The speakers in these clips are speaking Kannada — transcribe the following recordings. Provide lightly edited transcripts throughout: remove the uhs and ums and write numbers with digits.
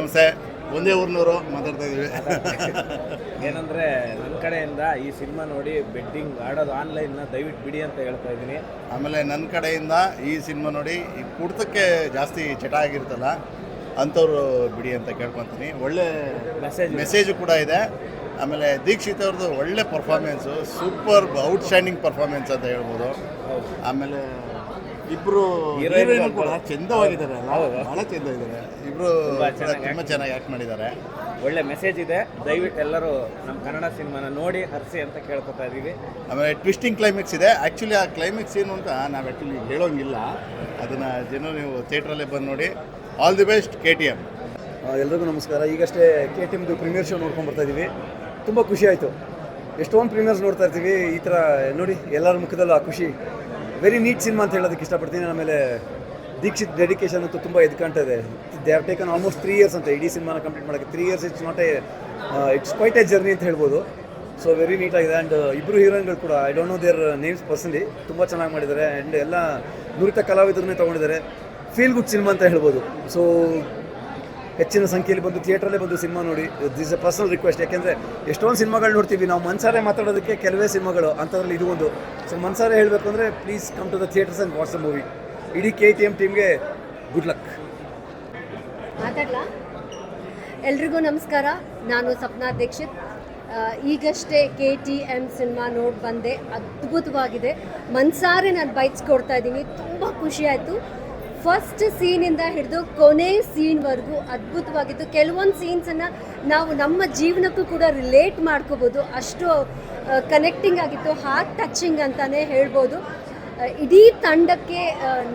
ನಮಸ್ತೆ. ಒಂದೇ ಊರಿನವರು ಮಾತಾಡ್ತಾ ಇದ್ದೀವಿ. ಏನಂದರೆ ನನ್ನ ಕಡೆಯಿಂದ ಈ ಸಿನಿಮಾ ನೋಡಿ ಬೆಟ್ಟಿಂಗ್ ಆಡೋದು ಆನ್ಲೈನ್ನ ದಯವಿಟ್ಟು ಬಿಡಿ ಅಂತ ಹೇಳ್ತಾ ಇದ್ದೀನಿ. ಆಮೇಲೆ ನನ್ನ ಕಡೆಯಿಂದ ಈ ಸಿನಿಮಾ ನೋಡಿ ಈ ಕುಡ್ತಕ್ಕೆ ಜಾಸ್ತಿ ಚಟ ಆಗಿರ್ತಲ್ಲ ಅಂಥವ್ರು ಬಿಡಿ ಅಂತ ಕೇಳ್ಕೊತೀನಿ. ಒಳ್ಳೆ ಮೆಸೇಜು ಕೂಡ ಇದೆ. ಆಮೇಲೆ ದೀಕ್ಷಿತ್ ಅವ್ರದ್ದು ಒಳ್ಳೆ ಪರ್ಫಾರ್ಮೆನ್ಸು, ಸೂಪರ್ ಔಟ್ಸ್ಟ್ಯಾಂಡಿಂಗ್ ಪರ್ಫಾರ್ಮೆನ್ಸ್ ಅಂತ ಹೇಳ್ಬೋದು. ಆಮೇಲೆ ಇಬ್ಬರು ಹೀರೋಯಿನ್ ಕೂಡ ಚೆಂದವಾಗಿದ್ದಾರೆ, ಭಾಳ ಚೆಂದ ಇದ್ದಾರೆ ಇಬ್ಬರು, ತುಂಬ ಚೆನ್ನಾಗಿ ಆ್ಯಕ್ಟ್ ಮಾಡಿದ್ದಾರೆ. ಒಳ್ಳೆ ಮೆಸೇಜ್ ಇದೆ. ದಯವಿಟ್ಟು ಎಲ್ಲರೂ ನಮ್ಮ ಕನ್ನಡ ಸಿನಿಮಾನ ನೋಡಿ ಹರಿಸಿ ಅಂತ ಕೇಳ್ಕೊತಾ ಇದ್ದೀವಿ. ಆಮೇಲೆ ಟ್ವಿಸ್ಟಿಂಗ್ ಕ್ಲೈಮ್ಯಾಕ್ಸ್ ಇದೆ. ಆ್ಯಕ್ಚುಲಿ ಆ ಕ್ಲೈಮ್ಯಾಕ್ಸ್ ಏನು ಅಂತ ನಾವು ಆ್ಯಕ್ಚುಲಿ ಹೇಳೋಂಗಿಲ್ಲ, ಅದನ್ನು ನೀವು ಥಿಯೇಟ್ರಲ್ಲೇ ಬಂದು ನೋಡಿ. All the best KTM. ಎಲ್ರಿಗೂ ನಮಸ್ಕಾರ. ಈಗಷ್ಟೇ KTMದು ಪ್ರೀಮಿಯರ್ ಶೋ ನೋಡ್ಕೊಂಡು ಬರ್ತಾ ಇದ್ದೀವಿ. ತುಂಬ ಖುಷಿ ಆಯಿತು. ಎಷ್ಟೊಂದು ಪ್ರೀಮಿಯರ್ಸ್ ನೋಡ್ತಾ ಇರ್ತೀವಿ, ಈ ಥರ ನೋಡಿ ಎಲ್ಲರ ಮುಖದಲ್ಲೂ ಆ ಖುಷಿ. ವೆರಿ ನೀಟ್ ಸಿನಿಮಾ ಅಂತ ಹೇಳೋದಕ್ಕೆ ಇಷ್ಟಪಡ್ತೀನಿ. ಆಮೇಲೆ ದೀಕ್ಷಿತ್ ಡೆಡಿಕೇಶನ್ ಅಂತೂ ತುಂಬ ಎದ್ಕಾಣ್ತಾ ಇದೆ. They have taken almost 3 years ಅಂತ ಇಡೀ ಸಿನಿಮಾನ ಕಂಪ್ಲೀಟ್ ಮಾಡೋಕ್ಕೆ. 3 years it's quite a journey ಅಂತ ಹೇಳ್ಬೋದು. ಸೊ ವೆರಿ ನೀಟಾಗಿದೆ. ಆ್ಯಂಡ್ ಇಬ್ಬರು ಹೀರೋಯಿನ್ಗಳು ಕೂಡ I don't know their names personally, ತುಂಬ ಚೆನ್ನಾಗಿ ಮಾಡಿದ್ದಾರೆ. ಆ್ಯಂಡ್ ಎಲ್ಲ ನುರಿತ ಕಲಾವಿದರನ್ನೇ ತೊಗೊಂಡಿದ್ದಾರೆ. ಫೀಲ್ ಗುಡ್ ಸಿನಿಮಾ ಅಂತ ಹೇಳ್ಬೋದು. ಸೊ ಹೆಚ್ಚಿನ ಸಂಖ್ಯೆಯಲ್ಲಿ ಬಂದು ಥಿಯೇಟ್ರಲ್ಲೇ ಬಂದು ಸಿನಿಮಾ ನೋಡಿ. This A personal request. ಯಾಕೆಂದರೆ ಎಷ್ಟೊಂದು ಸಿನಿಮಾಗಳು ನೋಡ್ತೀವಿ ನಾವು, ಮನ್ಸಾರೆ ಮಾತಾಡೋದಕ್ಕೆ ಕೆಲವೇ ಸಿನಿಮಾಗಳು, ಅಂಥದ್ರಲ್ಲಿ ಇದು ಒಂದು. ಸೊ ಮನ್ಸಾರೆ ಹೇಳಬೇಕು ಅಂದರೆ please come to the theatres and watch the movie. ಇಡೀ KTM ಟೀಮ್ಗೆ ಗುಡ್ ಲಕ್. ಮಾತಾಡಲಾ? ಎಲ್ರಿಗೂ ನಮಸ್ಕಾರ. ನಾನು ಸಪ್ನಾ ದೀಕ್ಷಿತ್. ಈಗಷ್ಟೇ KTM ಸಿನಿಮಾ ನೋಡಿ ಬಂದೆ. ಅದ್ಭುತವಾಗಿದೆ. ಮನ್ಸಾರೆ ನಾನು ಬೈಕ್ಸ್ ಕೊಡ್ತಾ ಇದ್ದೀನಿ. ತುಂಬ ಖುಷಿ ಆಯಿತು. ಫಸ್ಟ್ ಸೀನಿಂದ ಹಿಡಿದು ಕೊನೆ ಸೀನ್ವರೆಗೂ ಅದ್ಭುತವಾಗಿತ್ತು. ಕೆಲವೊಂದು ಸೀನ್ಸನ್ನು ನಾವು ನಮ್ಮ ಜೀವನಕ್ಕೂ ಕೂಡ ರಿಲೇಟ್ ಮಾಡ್ಕೋಬೋದು, ಅಷ್ಟು ಕನೆಕ್ಟಿಂಗ್ ಆಗಿತ್ತು. ಹಾರ್ಟ್ ಟಚಿಂಗ್ ಅಂತಲೇ ಹೇಳ್ಬೋದು. ಇಡೀ ತಂಡಕ್ಕೆ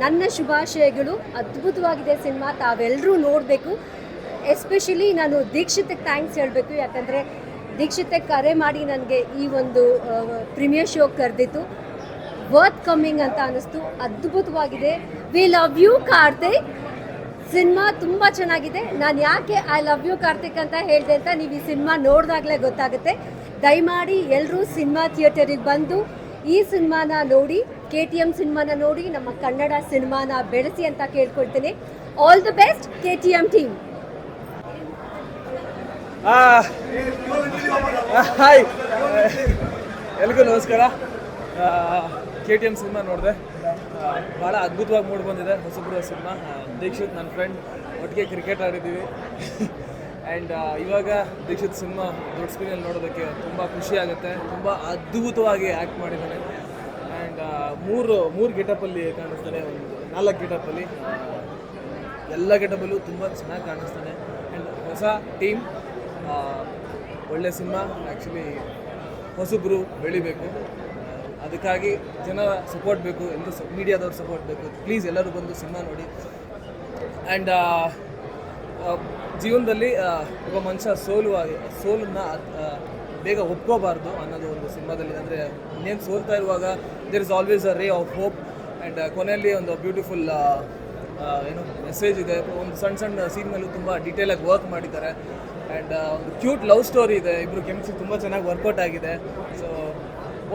ನನ್ನ ಶುಭಾಶಯಗಳು. ಅದ್ಭುತವಾಗಿದೆ ಸಿನಿಮಾ, ತಾವೆಲ್ಲರೂ ನೋಡಬೇಕು. ಎಸ್ಪೆಷಲಿ ನಾನು ದೀಕ್ಷಿತಕ್ಕೆ ಥ್ಯಾಂಕ್ಸ್ ಹೇಳಬೇಕು. ಯಾಕಂದರೆ ದೀಕ್ಷಿತಕ್ಕೆ ಕರೆ ಮಾಡಿ ನನಗೆ ಈ ಒಂದು ಪ್ರೀಮಿಯರ್ ಶೋ ಕರೆದಿತ್ತು. ವರ್ತ್ ಕಮ್ಮಿಂಗ್ ಅಂತ ಅನ್ನಿಸ್ತು. ಅದ್ಭುತವಾಗಿದೆ. We love you Karthik. Cinema ತುಂಬ ಚೆನ್ನಾಗಿದೆ. ನಾನು ಯಾಕೆ ಐ ಲವ್ ಯು ಕಾರ್ತಿಕ್ ಅಂತ ಹೇಳಿದೆ ಅಂತ ನೀವು ಈ ಸಿನಿಮಾ ನೋಡಿದಾಗಲೇ ಗೊತ್ತಾಗುತ್ತೆ. ದಯಮಾಡಿ ಎಲ್ಲರೂ ಸಿನಿಮಾ ಥಿಯೇಟರಿಗೆ ಬಂದು ಈ ಸಿನಿಮಾನ ನೋಡಿ, KTM ಸಿನಿಮಾನ ನೋಡಿ, ನಮ್ಮ ಕನ್ನಡ ಸಿನಿಮಾನ ಬೆಳೆಸಿ ಅಂತ ಕೇಳ್ಕೊಳ್ತೀನಿ. All the best KTM team. Hi, ಎಲ್ರಿಗೂ ನಮಸ್ಕಾರ. KTM ಸಿನಿಮಾ ನೋಡಿದೆ, ಭಾಳ ಅದ್ಭುತವಾಗಿ ಮೂಡಿ ಬಂದಿದೆ. ಹೊಸಬ್ರ ಸಿನಿಮಾ. ದೀಕ್ಷಿತ್ ನನ್ನ ಫ್ರೆಂಡ್, ಒಟ್ಟಿಗೆ ಕ್ರಿಕೆಟ್ ಆಡಿದ್ದೀವಿ. ಆ್ಯಂಡ್ ಇವಾಗ ದೀಕ್ಷಿತ್ ಸಿನಿಮಾ ದೊಡ್ಡ ಸ್ಕ್ರೀನಲ್ಲಿ ನೋಡೋದಕ್ಕೆ ತುಂಬ ಖುಷಿ ಆಗುತ್ತೆ. ತುಂಬ ಅದ್ಭುತವಾಗಿ ಆ್ಯಕ್ಟ್ ಮಾಡಿದ್ದಾನೆ. ಆ್ಯಂಡ್ ಮೂರು ಗೆಟಪಲ್ಲಿ ಕಾಣಿಸ್ತಾನೆ, ಒಂದು 4 ಗೆಟಪಲ್ಲಿ. ಎಲ್ಲ ಗೆಟಪಲ್ಲೂ ತುಂಬ ಚೆನ್ನಾಗಿ ಕಾಣಿಸ್ತಾನೆ. ಆ್ಯಂಡ್ ಹೊಸ ಟೀಮ್, ಒಳ್ಳೆ ಸಿನಿಮಾ. ಆ್ಯಕ್ಚುಲಿ ಹೊಸಬ್ರು ಬೆಳಿಬೇಕು, ಅದಕ್ಕಾಗಿ ಜನರ ಸಪೋರ್ಟ್ ಬೇಕು, ಎಲ್ಲರೂ ಮೀಡಿಯಾದವ್ರ ಸಪೋರ್ಟ್ ಬೇಕು. ಪ್ಲೀಸ್ ಎಲ್ಲರೂ ಬಂದು ಸಿನಿಮಾ ನೋಡಿ. ಆ್ಯಂಡ್ ಜೀವನದಲ್ಲಿ ಒಬ್ಬ ಮನುಷ್ಯ ಸೋಲನ್ನು ಬೇಗ ಒಪ್ಕೋಬಾರ್ದು ಅನ್ನೋದು ಒಂದು ಸಿನಿಮಾದಲ್ಲಿ. ಅಂದರೆ ಇನ್ನೇನು ಸೋಲ್ತಾ ಇರುವಾಗ there is always a ray of hope. And ಕೊನೆಯಲ್ಲಿ ಒಂದು ಬ್ಯೂಟಿಫುಲ್ ಮೆಸೇಜ್ ಇದೆ. ಒಂದು ಸಣ್ಣ ಸೀನ್ ಮೇಲೂ ತುಂಬ ಡೀಟೇಲಾಗಿ ವರ್ಕ್ ಮಾಡಿದ್ದಾರೆ. ಆ್ಯಂಡ್ ಒಂದು ಕ್ಯೂಟ್ ಲವ್ ಸ್ಟೋರಿ ಇದೆ. ಇಬ್ಬರು ಕೆಮಿಸ್ಟ್ರಿ ತುಂಬ ಚೆನ್ನಾಗಿ ವರ್ಕೌಟ್ ಆಗಿದೆ. ಸೊ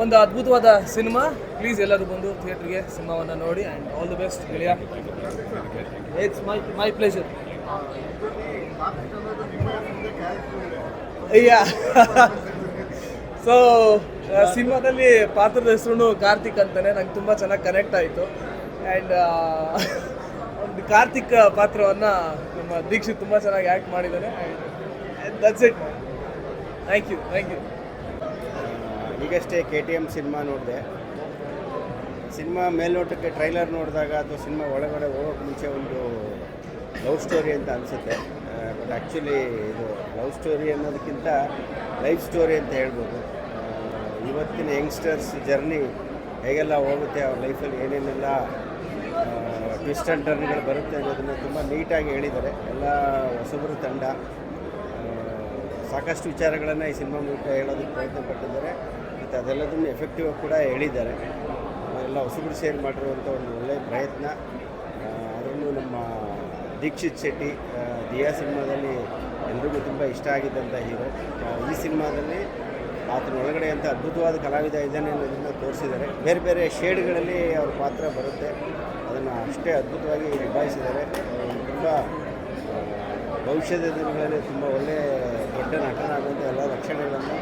ಒಂದು ಅದ್ಭುತವಾದ ಸಿನಿಮಾ. ಪ್ಲೀಸ್ ಎಲ್ಲರೂ ಬಂದು ಥಿಯೇಟ್ರಿಗೆ ಸಿನಿಮಾವನ್ನು ನೋಡಿ. ಆ್ಯಂಡ್ ಆಲ್ ದಿ ಬೆಸ್ಟ್ ಗೆಳೆಯ. It's my pleasure. ಸೊ ಸಿನಿಮಾದಲ್ಲಿ ಪಾತ್ರದ ಹೆಸರು ಕಾರ್ತಿಕ್ ಅಂತಾನೆ. ನಂಗೆ ತುಂಬ ಚೆನ್ನಾಗಿ ಕನೆಕ್ಟ್ ಆಯಿತು. ಆ್ಯಂಡ್ ಒಂದು ಕಾರ್ತಿಕ್ ಪಾತ್ರವನ್ನು ನಮ್ಮ ದೀಕ್ಷಿತ್ ತುಂಬ ಚೆನ್ನಾಗಿ ಆ್ಯಕ್ಟ್ ಮಾಡಿದ್ದಾನೆ. And that's it. Thank you. ಈಗಷ್ಟೇ KTM ಸಿನಿಮಾ ನೋಡಿದೆ. ಸಿನಿಮಾ ಮೇಲ್ನೋಟಕ್ಕೆ ಟ್ರೈಲರ್ ನೋಡಿದಾಗ ಅಥವಾ ಸಿನಿಮಾ ಒಳಗಡೆ ಹೋಗೋಕ್ಕೆ ಮುಂಚೆ ಒಂದು ಲವ್ ಸ್ಟೋರಿ ಅಂತ ಅನಿಸುತ್ತೆ. ಬಟ್ ಆ್ಯಕ್ಚುಲಿ ಇದು ಲವ್ ಸ್ಟೋರಿ ಅನ್ನೋದಕ್ಕಿಂತ ಲೈಫ್ ಸ್ಟೋರಿ ಅಂತ ಹೇಳ್ಬೋದು. ಇವತ್ತಿನ ಯಂಗ್ಸ್ಟರ್ಸ್ ಜರ್ನಿ ಹೇಗೆಲ್ಲ ಹೋಗುತ್ತೆ, ಅವ್ರ ಲೈಫಲ್ಲಿ ಏನೇನೆಲ್ಲ ಟ್ವಿಸ್ಟ್ ಆ್ಯಂಡ್ ಟರ್ನ್ಗಳು ಬರುತ್ತೆ ಅನ್ನೋದನ್ನು ತುಂಬ ನೀಟಾಗಿ ಹೇಳಿದ್ದಾರೆ. ಎಲ್ಲ ಹೊಸಬರು ತಂಡ ಸಾಕಷ್ಟು ವಿಚಾರಗಳನ್ನು ಈ ಸಿನಿಮಾ ಮೂಲಕ ಹೇಳೋದಕ್ಕೆ ಪ್ರಯತ್ನ ಪಟ್ಟಿದ್ದಾರೆ. ಮತ್ತು ಅದೆಲ್ಲದನ್ನು ಎಫೆಕ್ಟಿವ್ ಕೂಡ ಹೇಳಿದ್ದಾರೆ. ಎಲ್ಲ ಹೊಸಬರು ಸೇರಿ ಮಾಡಿರುವಂಥ ಒಂದು ಒಳ್ಳೆಯ ಪ್ರಯತ್ನ. ಅದರಲ್ಲೂ ನಮ್ಮ ದೀಕ್ಷಿತ್ ಶೆಟ್ಟಿ ದಿಯಾ ಸಿನಿಮಾದಲ್ಲಿ ಎಲ್ರಿಗೂ ತುಂಬ ಇಷ್ಟ ಆಗಿದ್ದಂಥ ಹೀರೋ. ಈ ಸಿನಿಮಾದಲ್ಲಿ ಆತನ ಒಳಗಡೆ ಅಂತ ಅದ್ಭುತವಾದ ಕಲಾವಿದ ಇದ್ದಾನೆ ಅನ್ನೋದನ್ನು ತೋರಿಸಿದ್ದಾರೆ. ಬೇರೆ ಬೇರೆ ಶೇಡ್ಗಳಲ್ಲಿ ಅವ್ರ ಪಾತ್ರ ಬರುತ್ತೆ, ಅದನ್ನು ಅಷ್ಟೇ ಅದ್ಭುತವಾಗಿ ನಿಭಾಯಿಸಿದ್ದಾರೆ. ತುಂಬ ಭವಿಷ್ಯದ ದಿನಗಳಲ್ಲಿ ತುಂಬ ಒಳ್ಳೆಯ ದೊಡ್ಡ ನಟನಾಗುವಂಥ ಎಲ್ಲ ಲಕ್ಷಣಗಳನ್ನು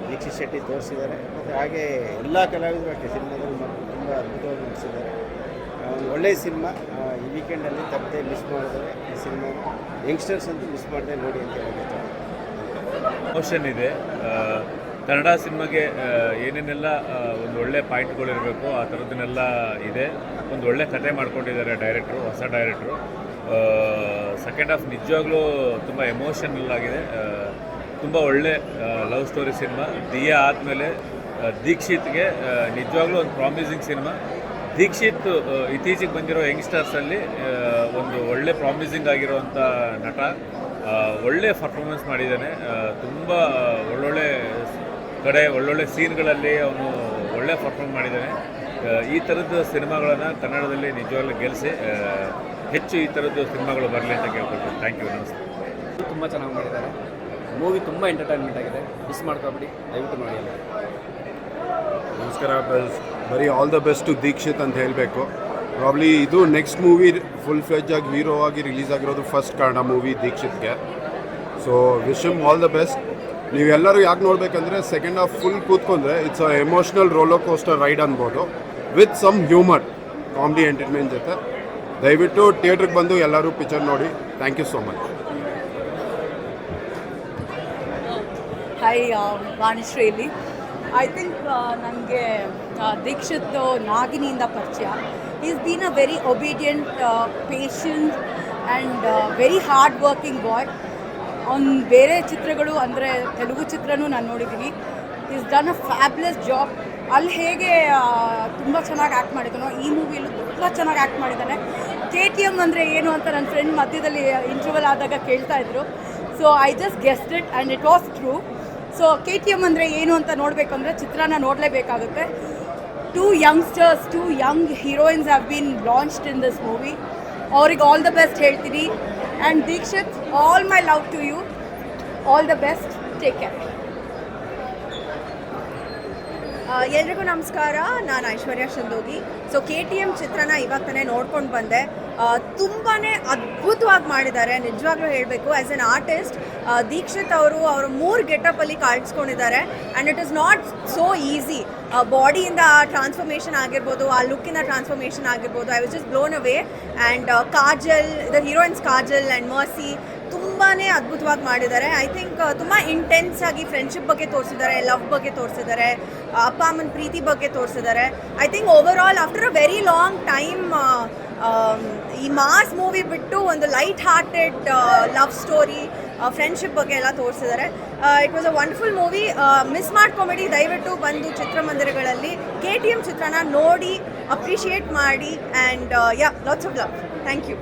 ದೀಕ್ಷಿತ್ ಶೆಟ್ಟಿ ತೋರಿಸಿದ್ದಾರೆ. ಮತ್ತು ಹಾಗೆ ಎಲ್ಲ ಕಲಾವಿದರು ಅಷ್ಟೇ ಸಿನಿಮಾದಲ್ಲಿ ತುಂಬ ಅದ್ಭುತವಾಗಿ ನಟಿಸಿದ್ದಾರೆ. ಒಂದು ಒಳ್ಳೆಯ ಸಿನಿಮಾ. ಈ ವೀಕೆಂಡಲ್ಲಿ ತಪ್ಪದೆ ಮಿಸ್ ಮಾಡಿದರೆ ಈ ಸಿನಿಮಾ ಯಂಗ್ಸ್ಟರ್ಸ್ ಅಂತೂ ಮಿಸ್ ಮಾಡದೆ ನೋಡಿ ಅಂತ ಹೇಳೋಕ್ಕೆ ಇಷ್ಟಪಡ್ತೀನಿ. ಎಮೋಷನ್ ಇದೆ. ಕನ್ನಡ ಸಿನಿಮಾಗೆ ಏನೇನೆಲ್ಲ ಒಂದು ಒಳ್ಳೆ ಪಾಯಿಂಟ್ಗಳಿರಬೇಕು ಆ ಥರದ್ದನ್ನೆಲ್ಲ ಇದೆ. ಒಂದು ಒಳ್ಳೆ ಕತೆ ಮಾಡ್ಕೊಂಡಿದ್ದಾರೆ ಡೈರೆಕ್ಟ್ರು, ಹೊಸ ಡೈರೆಕ್ಟ್ರು. ಸೆಕೆಂಡ್ ಹಾಫ್ ನಿಜವಾಗ್ಲೂ ತುಂಬ ಎಮೋಷನಲ್ ಆಗಿದೆ. ತುಂಬ ಒಳ್ಳೆ ಲವ್ ಸ್ಟೋರಿ ಸಿನಿಮಾ. ದಿಯಾ ಆದಮೇಲೆ ದೀಕ್ಷಿತ್ಗೆ ನಿಜವಾಗ್ಲೂ ಒಂದು ಪ್ರಾಮಿಸಿಂಗ್ ಸಿನಿಮಾ. ದೀಕ್ಷಿತ್ ಇತ್ತೀಚೆಗೆ ಬಂದಿರೋ ಯಂಗ್ಸ್ಟರ್ಸಲ್ಲಿ ಒಂದು ಒಳ್ಳೆ ಪ್ರಾಮಿಸಿಂಗ್ ಆಗಿರೋವಂಥ ನಟ. ಒಳ್ಳೆ ಪರ್ಫಾರ್ಮೆನ್ಸ್ ಮಾಡಿದ್ದಾನೆ. ತುಂಬ ಒಳ್ಳೊಳ್ಳೆ ಕಡೆ ಒಳ್ಳೊಳ್ಳೆ ಸೀನ್ಗಳಲ್ಲಿ ಅವನು ಒಳ್ಳೆ ಪರ್ಫಾರ್ಮ್ ಮಾಡಿದ್ದಾನೆ. ಈ ಥರದ್ದು ಸಿನಿಮಾಗಳನ್ನು ಕನ್ನಡದಲ್ಲಿ ನಿಜವಾಗ್ಲೂ ಗೆಲ್ಲಿಸಿ ಹೆಚ್ಚು ಈ ಥರದ್ದು ಸಿನಿಮಾಗಳು ಬರಲಿ ಅಂತ ಕೇಳ್ಕೊಳ್ತೀನಿ. Thank you. ನಮಸ್ತೆ. ತುಂಬ ಚೆನ್ನಾಗಿ ಮಾಡಿದ್ದಾರೆ. ಮೂವಿ ತುಂಬ ಎಂಟರ್ಟೈನ್ಮೆಂಟ್ ಆಗಿದೆ. ಮಿಸ್ ಮಾಡ್ಕೊಬಿಡಿ, ದಯವಿಟ್ಟು ನೋಡಿ ಅಲ್ಲ. ನಮಸ್ಕಾರ. ಬರೀ all the best to Dikshit ಅಂತ ಹೇಳಬೇಕು. ಪ್ರಾಬ್ಲಿ ಇದು ನೆಕ್ಸ್ಟ್ ಮೂವಿ ಫುಲ್ ಫ್ಲೆಜ್ ಆಗಿ ಹೀರೋ ಆಗಿ ರಿಲೀಸ್ ಆಗಿರೋದು ಫಸ್ಟ್ ಕನ್ನಡ ಮೂವಿ ದೀಕ್ಷಿತ್ಗೆ. So wish him all the best. ನೀವೆಲ್ಲರೂ ಯಾಕೆ ನೋಡಬೇಕಂದ್ರೆ ಸೆಕೆಂಡ್ ಹಾಫ್ ಫುಲ್ ಕೂತ್ಕೊಂಡ್ರೆ it's a emotional roller coaster ride ಅನ್ಬೋದು with some humour, comedy entertainment ಜೊತೆ. ದಯವಿಟ್ಟು ಥಿಯೇಟ್ರಿಗೆ ಬಂದು ಎಲ್ಲರೂ ಪಿಕ್ಚರ್ ನೋಡಿ. Thank you so much. Hi, Vanishree ಇಲ್ಲಿ. ಐ ಥಿಂಕ್ ನನಗೆ ದೀಕ್ಷಿತ್ ನಾಗಿನಿಯಿಂದ ಪರಿಚಯ. Is been a very obedient, patient and very hard working boy. ಅವ್ನು ಬೇರೆ ಚಿತ್ರಗಳು ಅಂದರೆ ತೆಲುಗು ಚಿತ್ರನೂ ನಾನು ನೋಡಿದ್ದೀನಿ. Is done a fabulous job. ಅಲ್ಲಿ ಹೇಗೆ ತುಂಬ ಚೆನ್ನಾಗಿ ಆ್ಯಕ್ಟ್ ಮಾಡಿದ್ದಾನೋ ಈ ಮೂವಿಯಲ್ಲೂ ತುಂಬ ಚೆನ್ನಾಗಿ ಆ್ಯಕ್ಟ್ ಮಾಡಿದ್ದಾನೆ. KTM ಅಂದರೆ ಏನು ಅಂತ ನನ್ನ ಫ್ರೆಂಡ್ ಮಧ್ಯದಲ್ಲಿ ಇಂಟರ್ವಲ್ ಆದಾಗ ಕೇಳ್ತಾ ಇದ್ರು. So I just guessed it and it was true. So KTM ಅಂದರೆ ಏನು ಅಂತ ನೋಡಬೇಕಂದ್ರೆ ಚಿತ್ರನ ನೋಡಲೇಬೇಕಾಗುತ್ತೆ. 2 youngsters, 2 young heroines have been launched in this movie. ಅವ್ರಿಗೆ ಆಲ್ ದ ಬೆಸ್ಟ್ ಹೇಳ್ತೀನಿ. And Dikshit, all my love to you. All the best. Take care. ಎಲ್ರಿಗೂ ನಮಸ್ಕಾರ. ನಾನು ಐಶ್ವರ್ಯ ಶಂದೋಗಿ. ಸೊ KTM ಚಿತ್ರನ ಇವಾಗ ತಾನೇ ನೋಡ್ಕೊಂಡು ಬಂದೆ. ತುಂಬಾ ಅದ್ಭುತವಾಗಿ ಮಾಡಿದ್ದಾರೆ ನಿಜವಾಗ್ಲೂ ಹೇಳಬೇಕು. ಆ್ಯಸ್ ಎನ್ ಆರ್ಟಿಸ್ಟ್ ದೀಕ್ಷಿತ್ ಅವರು 3 ಗೆಟಪಲ್ಲಿ ಕಾಣಿಸ್ಕೊಂಡಿದ್ದಾರೆ. And it is not so easy. ಬಾಡಿಯಿಂದ ಟ್ರಾನ್ಸ್ಫಾರ್ಮೇಷನ್ ಆಗಿರ್ಬೋದು, ಆ ಲುಕ್ಕಿನ ಟ್ರಾನ್ಸ್ಫಾರ್ಮೇಷನ್ ಆಗಿರ್ಬೋದು. I was just blown away. And Kajal, the heroines Kajal and Mercy ತುಂಬಾ ಅದ್ಭುತವಾಗಿ ಮಾಡಿದ್ದಾರೆ. ಐ ಥಿಂಕ್ ತುಂಬ ಇಂಟೆನ್ಸ್ ಆಗಿ ಫ್ರೆಂಡ್ಶಿಪ್ ಬಗ್ಗೆ ತೋರಿಸಿದ್ದಾರೆ, ಲವ್ ಬಗ್ಗೆ ತೋರಿಸಿದ್ದಾರೆ, ಅಪ್ಪ ಅಮ್ಮನ ಪ್ರೀತಿ ಬಗ್ಗೆ ತೋರಿಸಿದ್ದಾರೆ. I think over all after a very long time ಈ ಮಾಸ್ ಮೂವಿ ಬಿಟ್ಟು ಒಂದು light hearted love story, friendship ಬಗ್ಗೆ ಎಲ್ಲ ತೋರಿಸಿದ್ದಾರೆ. It was a wonderful movie. Miss ಮಾಡ್ಕೊಂಬೇಡಿ, ದಯವಿಟ್ಟು ಬಂದು ಚಿತ್ರಮಂದಿರಗಳಲ್ಲಿ KTM ಚಿತ್ರನ ನೋಡಿ, ಅಪ್ರಿಷಿಯೇಟ್ ಮಾಡಿ. And yeah, lots of love. Thank you.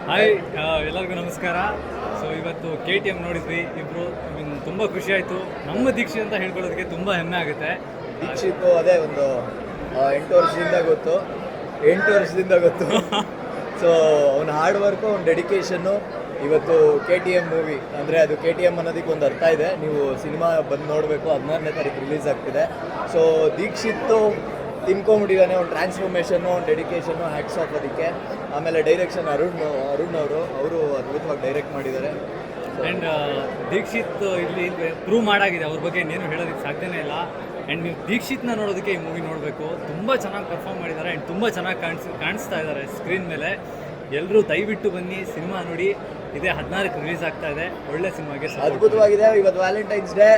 Hi, ಎಲ್ಲರಿಗೂ ನಮಸ್ಕಾರ. ಸೊ ಇವತ್ತು KTM ನೋಡಿದ್ವಿ ಇಬ್ಬರು. ತುಂಬ ಖುಷಿ ಆಯಿತು. ನಮ್ಮ ದೀಕ್ಷಿತ್ ಅಂತ ಹೇಳ್ಕೊಳ್ಳೋದಕ್ಕೆ ತುಂಬ ಹೆಮ್ಮೆ ಆಗುತ್ತೆ. ದೀಕ್ಷಿತ್ ಅದೇ ಒಂದು 8 ವರ್ಷದಿಂದ ಗೊತ್ತು. ಸೊ ಅವ್ನ ಹಾರ್ಡ್ ವರ್ಕು, ಅವ್ನ ಡೆಡಿಕೇಶನ್ನು. ಇವತ್ತು KTM ಮೂವಿ ಅಂದರೆ ಅದು KTM ಅನ್ನೋದಕ್ಕೆ ಒಂದು ಅರ್ಥ ಇದೆ. ನೀವು ಸಿನಿಮಾ ಬಂದು ನೋಡಬೇಕು. 16ನೇ ತಾರೀಕು ರಿಲೀಸ್ ಆಗ್ತಿದೆ. ಸೊ ದೀಕ್ಷಿತ್ತು ತಿನ್ಕೊಂಬಿಟ್ಟಿದ್ದಾನೆ. ಒಂದು ಟ್ರಾನ್ಸ್ಫಾರ್ಮೇಷನ್ನು, ಒಂದು ಡೆಡಿಕೇಶನ್ನು, ಹ್ಯಾಟ್ಸ್ ಆಫ್ ಅದಕ್ಕೆ. ಆಮೇಲೆ ಡೈರೆಕ್ಷನ್ ಅರುಣ್ ಅವರು ಅದ್ಭುತವಾಗಿ ಡೈರೆಕ್ಟ್ ಮಾಡಿದ್ದಾರೆ. ಆ್ಯಂಡ್ ದೀಕ್ಷಿತ್ ಇಲ್ಲಿ ಪ್ರೂವ್ ಮಾಡಾಗಿದೆ. ಅವ್ರ ಬಗ್ಗೆ ಇನ್ನೇನು ಹೇಳೋದಕ್ಕೆ ಸಾಧ್ಯನೇ ಇಲ್ಲ. ಆ್ಯಂಡ್ ನೀವು ದೀಕ್ಷಿತ್ನ ನೋಡೋದಕ್ಕೆ ಈ ಮೂವಿ ನೋಡಬೇಕು. ತುಂಬ ಚೆನ್ನಾಗಿ ಪರ್ಫಾರ್ಮ್ ಮಾಡಿದ್ದಾರೆ ಆ್ಯಂಡ್ ತುಂಬ ಚೆನ್ನಾಗಿ ಕಾಣಿಸ್ತಾ ಇದ್ದಾರೆ ಸ್ಕ್ರೀನ್ ಮೇಲೆ. ಎಲ್ಲರೂ ದಯವಿಟ್ಟು ಬನ್ನಿ, ಸಿನಿಮಾ ನೋಡಿ. ಇದೇ 16ಕ್ಕೆ ರಿಲೀಸ್ ಆಗ್ತಾ ಇದೆ. ಒಳ್ಳೆ ಸಿನಿಮಾಗೆ ಅದ್ಭುತವಾಗಿದೆ. ಇವತ್ತು ವ್ಯಾಲೆಂಟೈನ್ಸ್ ಡೇ,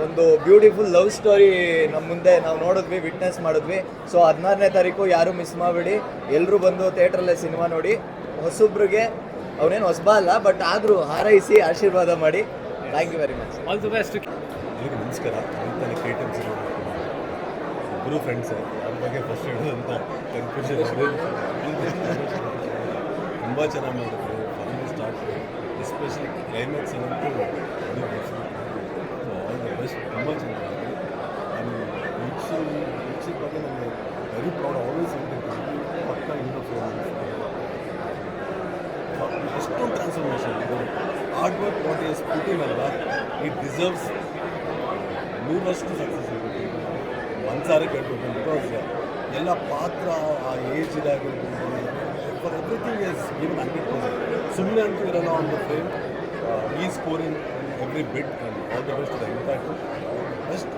ಒಂದು ಬ್ಯೂಟಿಫುಲ್ ಲವ್ ಸ್ಟೋರಿ ನಮ್ಮ ಮುಂದೆ ನಾವು ನೋಡಿದ್ವಿ, ವಿಟ್ನೆಸ್ ಮಾಡಿದ್ವಿ. ಸೊ 16ನೇ ತಾರೀಕು ಯಾರೂ ಮಿಸ್ ಮಾಡಬೇಡಿ. ಎಲ್ಲರೂ ಬಂದು ಥಿಯೇಟ್ರಲ್ಲೇ ಸಿನಿಮಾ ನೋಡಿ. ಹೊಸಬ್ರಿಗೆ ಅವನೇನು ಹೊಸಬ ಅಲ್ಲ, ಬಟ್ ಆದರೂ ಹಾರೈಸಿ ಆಶೀರ್ವಾದ ಮಾಡಿ. Thank you very much. All the best. ಎಲ್ಲರಿಗೂ ನಮಸ್ಕಾರ. ಅಂತಾನೆ KTM ಇಬ್ಬರು ಫ್ರೆಂಡ್ಸು. ಅವ್ರ ಬಗ್ಗೆ ಫಸ್ಟ್ ಹೇಳೋದಂತ ಕನ್ಫ್ಯೂಷನ್. ತುಂಬ ಚೆನ್ನಾಗಿ ಮಾಡಿದ್ರು. ಫೈನಲ್ ಸ್ಟಾರ್ಟ್ ಎಸ್ಪೆಷಲಿ ಕ್ಲೈಮ್ಯಾಕ್ಸ್ ಅಂತೂ ಆಲ್ ದ ಬೆಸ್ಟ್. ತುಂಬ ಚೆನ್ನಾಗಿ ವೀಕ್ಷಿತ ಬಗ್ಗೆ ನನಗೆ ವೆರಿ ಪ್ರೌಡ್. ಆಲ್ವೇಸ್ ಹೇಳ್ತಿರ್ತೀನಿ, ಪಕ್ಕ ಯೂನಿಫಾರ್ಮ್ ಎಷ್ಟೊಂದು ಟ್ರಾನ್ಸ್ಫಾರ್ಮೇಷನ್ ಇದು. Hard work what is putting ಅಲ್ಲ, ಇಟ್ ಡಿಸರ್ವ್ಸ್ 100% ಸಕ್ಸಸ್ ಇರುತ್ತೆ. ಒಂದು ಸಾರಿ ಕೇಳ್ಬೇಕು. ಬಿಕಾಸ್ ಎಲ್ಲ ಪಾತ್ರ ಆ ಏಜ್ ಇದಾಗಿರ್ಬೋದು ಫಾರ್ ಎವ್ರಿಥಿಂಗ್ ಈಸ್ ಗಿವನ್ 100%. ಸುಮ್ಮನೆ ಅಂತೂ ಇರಲ್ಲ ಆನ್ ದ ಫ್ರೇಮ್. ಈ scoring every bit and all the best the impact best.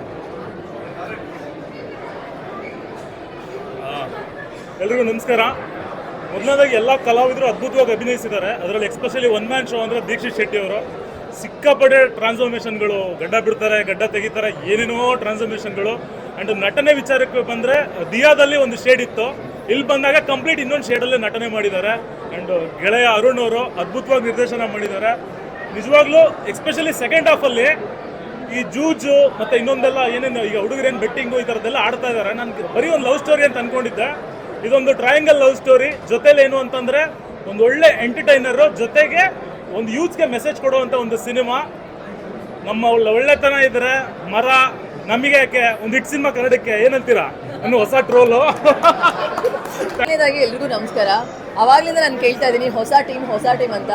ಎಲ್ರಿಗೂ ನಮಸ್ಕಾರ. ಮೊದಲನೇದಾಗಿ ಎಲ್ಲ ಕಲಾವಿದರು ಅದ್ಭುತವಾಗಿ ಅಭಿನಯಿಸಿದ್ದಾರೆ. ಅದರಲ್ಲಿ ಎಕ್ಸ್ಪೆಷಲಿ ಒನ್ ಮ್ಯಾನ್ ಶೋ ಅಂದರೆ ದೀಕ್ಷಿತ್ ಶೆಟ್ಟಿ ಅವರು ಸಿಕ್ಕಾಪಟ್ಟೆ ಟ್ರಾನ್ಸ್ಫಾರ್ಮೇಷನ್ಗಳು, ಗಡ್ಡ ಬಿಡ್ತಾರೆ, ಗಡ್ಡ ತೆಗಿತಾರೆ, ಏನೇನೋ ಟ್ರಾನ್ಸ್ಫಾರ್ಮೇಷನ್ಗಳು. ಆ್ಯಂಡ್ ನಟನೆ ವಿಚಾರಕ್ಕೆ ಬಂದರೆ ದಿಯಾದಲ್ಲಿ ಒಂದು ಶೇಡ್ ಇತ್ತು, ಇಲ್ಲಿ ಬಂದಾಗ ಕಂಪ್ಲೀಟ್ ಇನ್ನೊಂದು ಶೇಡಲ್ಲೇ ನಟನೆ ಮಾಡಿದ್ದಾರೆ. ಆ್ಯಂಡ್ ಗೆಳೆಯ ಅರುಣ್ ಅವರು ಅದ್ಭುತವಾಗಿ ನಿರ್ದೇಶನ ಮಾಡಿದ್ದಾರೆ. ನಿಜವಾಗ್ಲೂ ಎಕ್ಸ್ಪೆಷಲಿ ಸೆಕೆಂಡ್ ಹಾಫಲ್ಲಿ ಈ ಜೂಜು ಮತ್ತು ಇನ್ನೊಂದೆಲ್ಲ ಏನೇನು ಈಗ ಹುಡುಗರೇನು ಬೆಟ್ಟಿಂಗು ಈ ಥರದ್ದೆಲ್ಲ ಆಡ್ತಾ ಇದ್ದಾರೆ. ನಾನು ಬರೀ ಒಂದು ಲವ್ ಸ್ಟೋರಿ ಅಂತ ಅಂದ್ಕೊಂಡಿದ್ದೆ. ಇದೊಂದು ಟ್ರಯಾಂಗಲ್ ಲವ್ ಸ್ಟೋರಿ. ಜೊತೆಲಿ ಏನು ಅಂತಂದರೆ ಒಂದು ಒಳ್ಳೆ ಎಂಟರ್ಟೈನರು, ಜೊತೆಗೆ ಒಂದು ಯೂತ್ಗೆ ಮೆಸೇಜ್ ಕೊಡುವಂಥ ಒಂದು ಸಿನಿಮಾ. ನಮ್ಮ ಒಳ್ಳೆತನ ಇದ್ದರೆ ಮರ ನಮಗೆ ಯಾಕೆ ಒಂದು ಹಿಟ್ ಸಿನಿಮಾ ಕನ್ನಡಕ್ಕೆ ಏನಂತೀರಾ ಅನ್ನೋ ಹೊಸ ಟ್ರೋಲು. ಮೊದಲನೇದಾಗಿ ಎಲ್ರಿಗೂ ನಮಸ್ಕಾರ. ಆವಾಗಲಿಂದ ನಾನು ಕೇಳ್ತಾ ಇದ್ದೀನಿ ಹೊಸ ಟೀಮ್ ಅಂತ.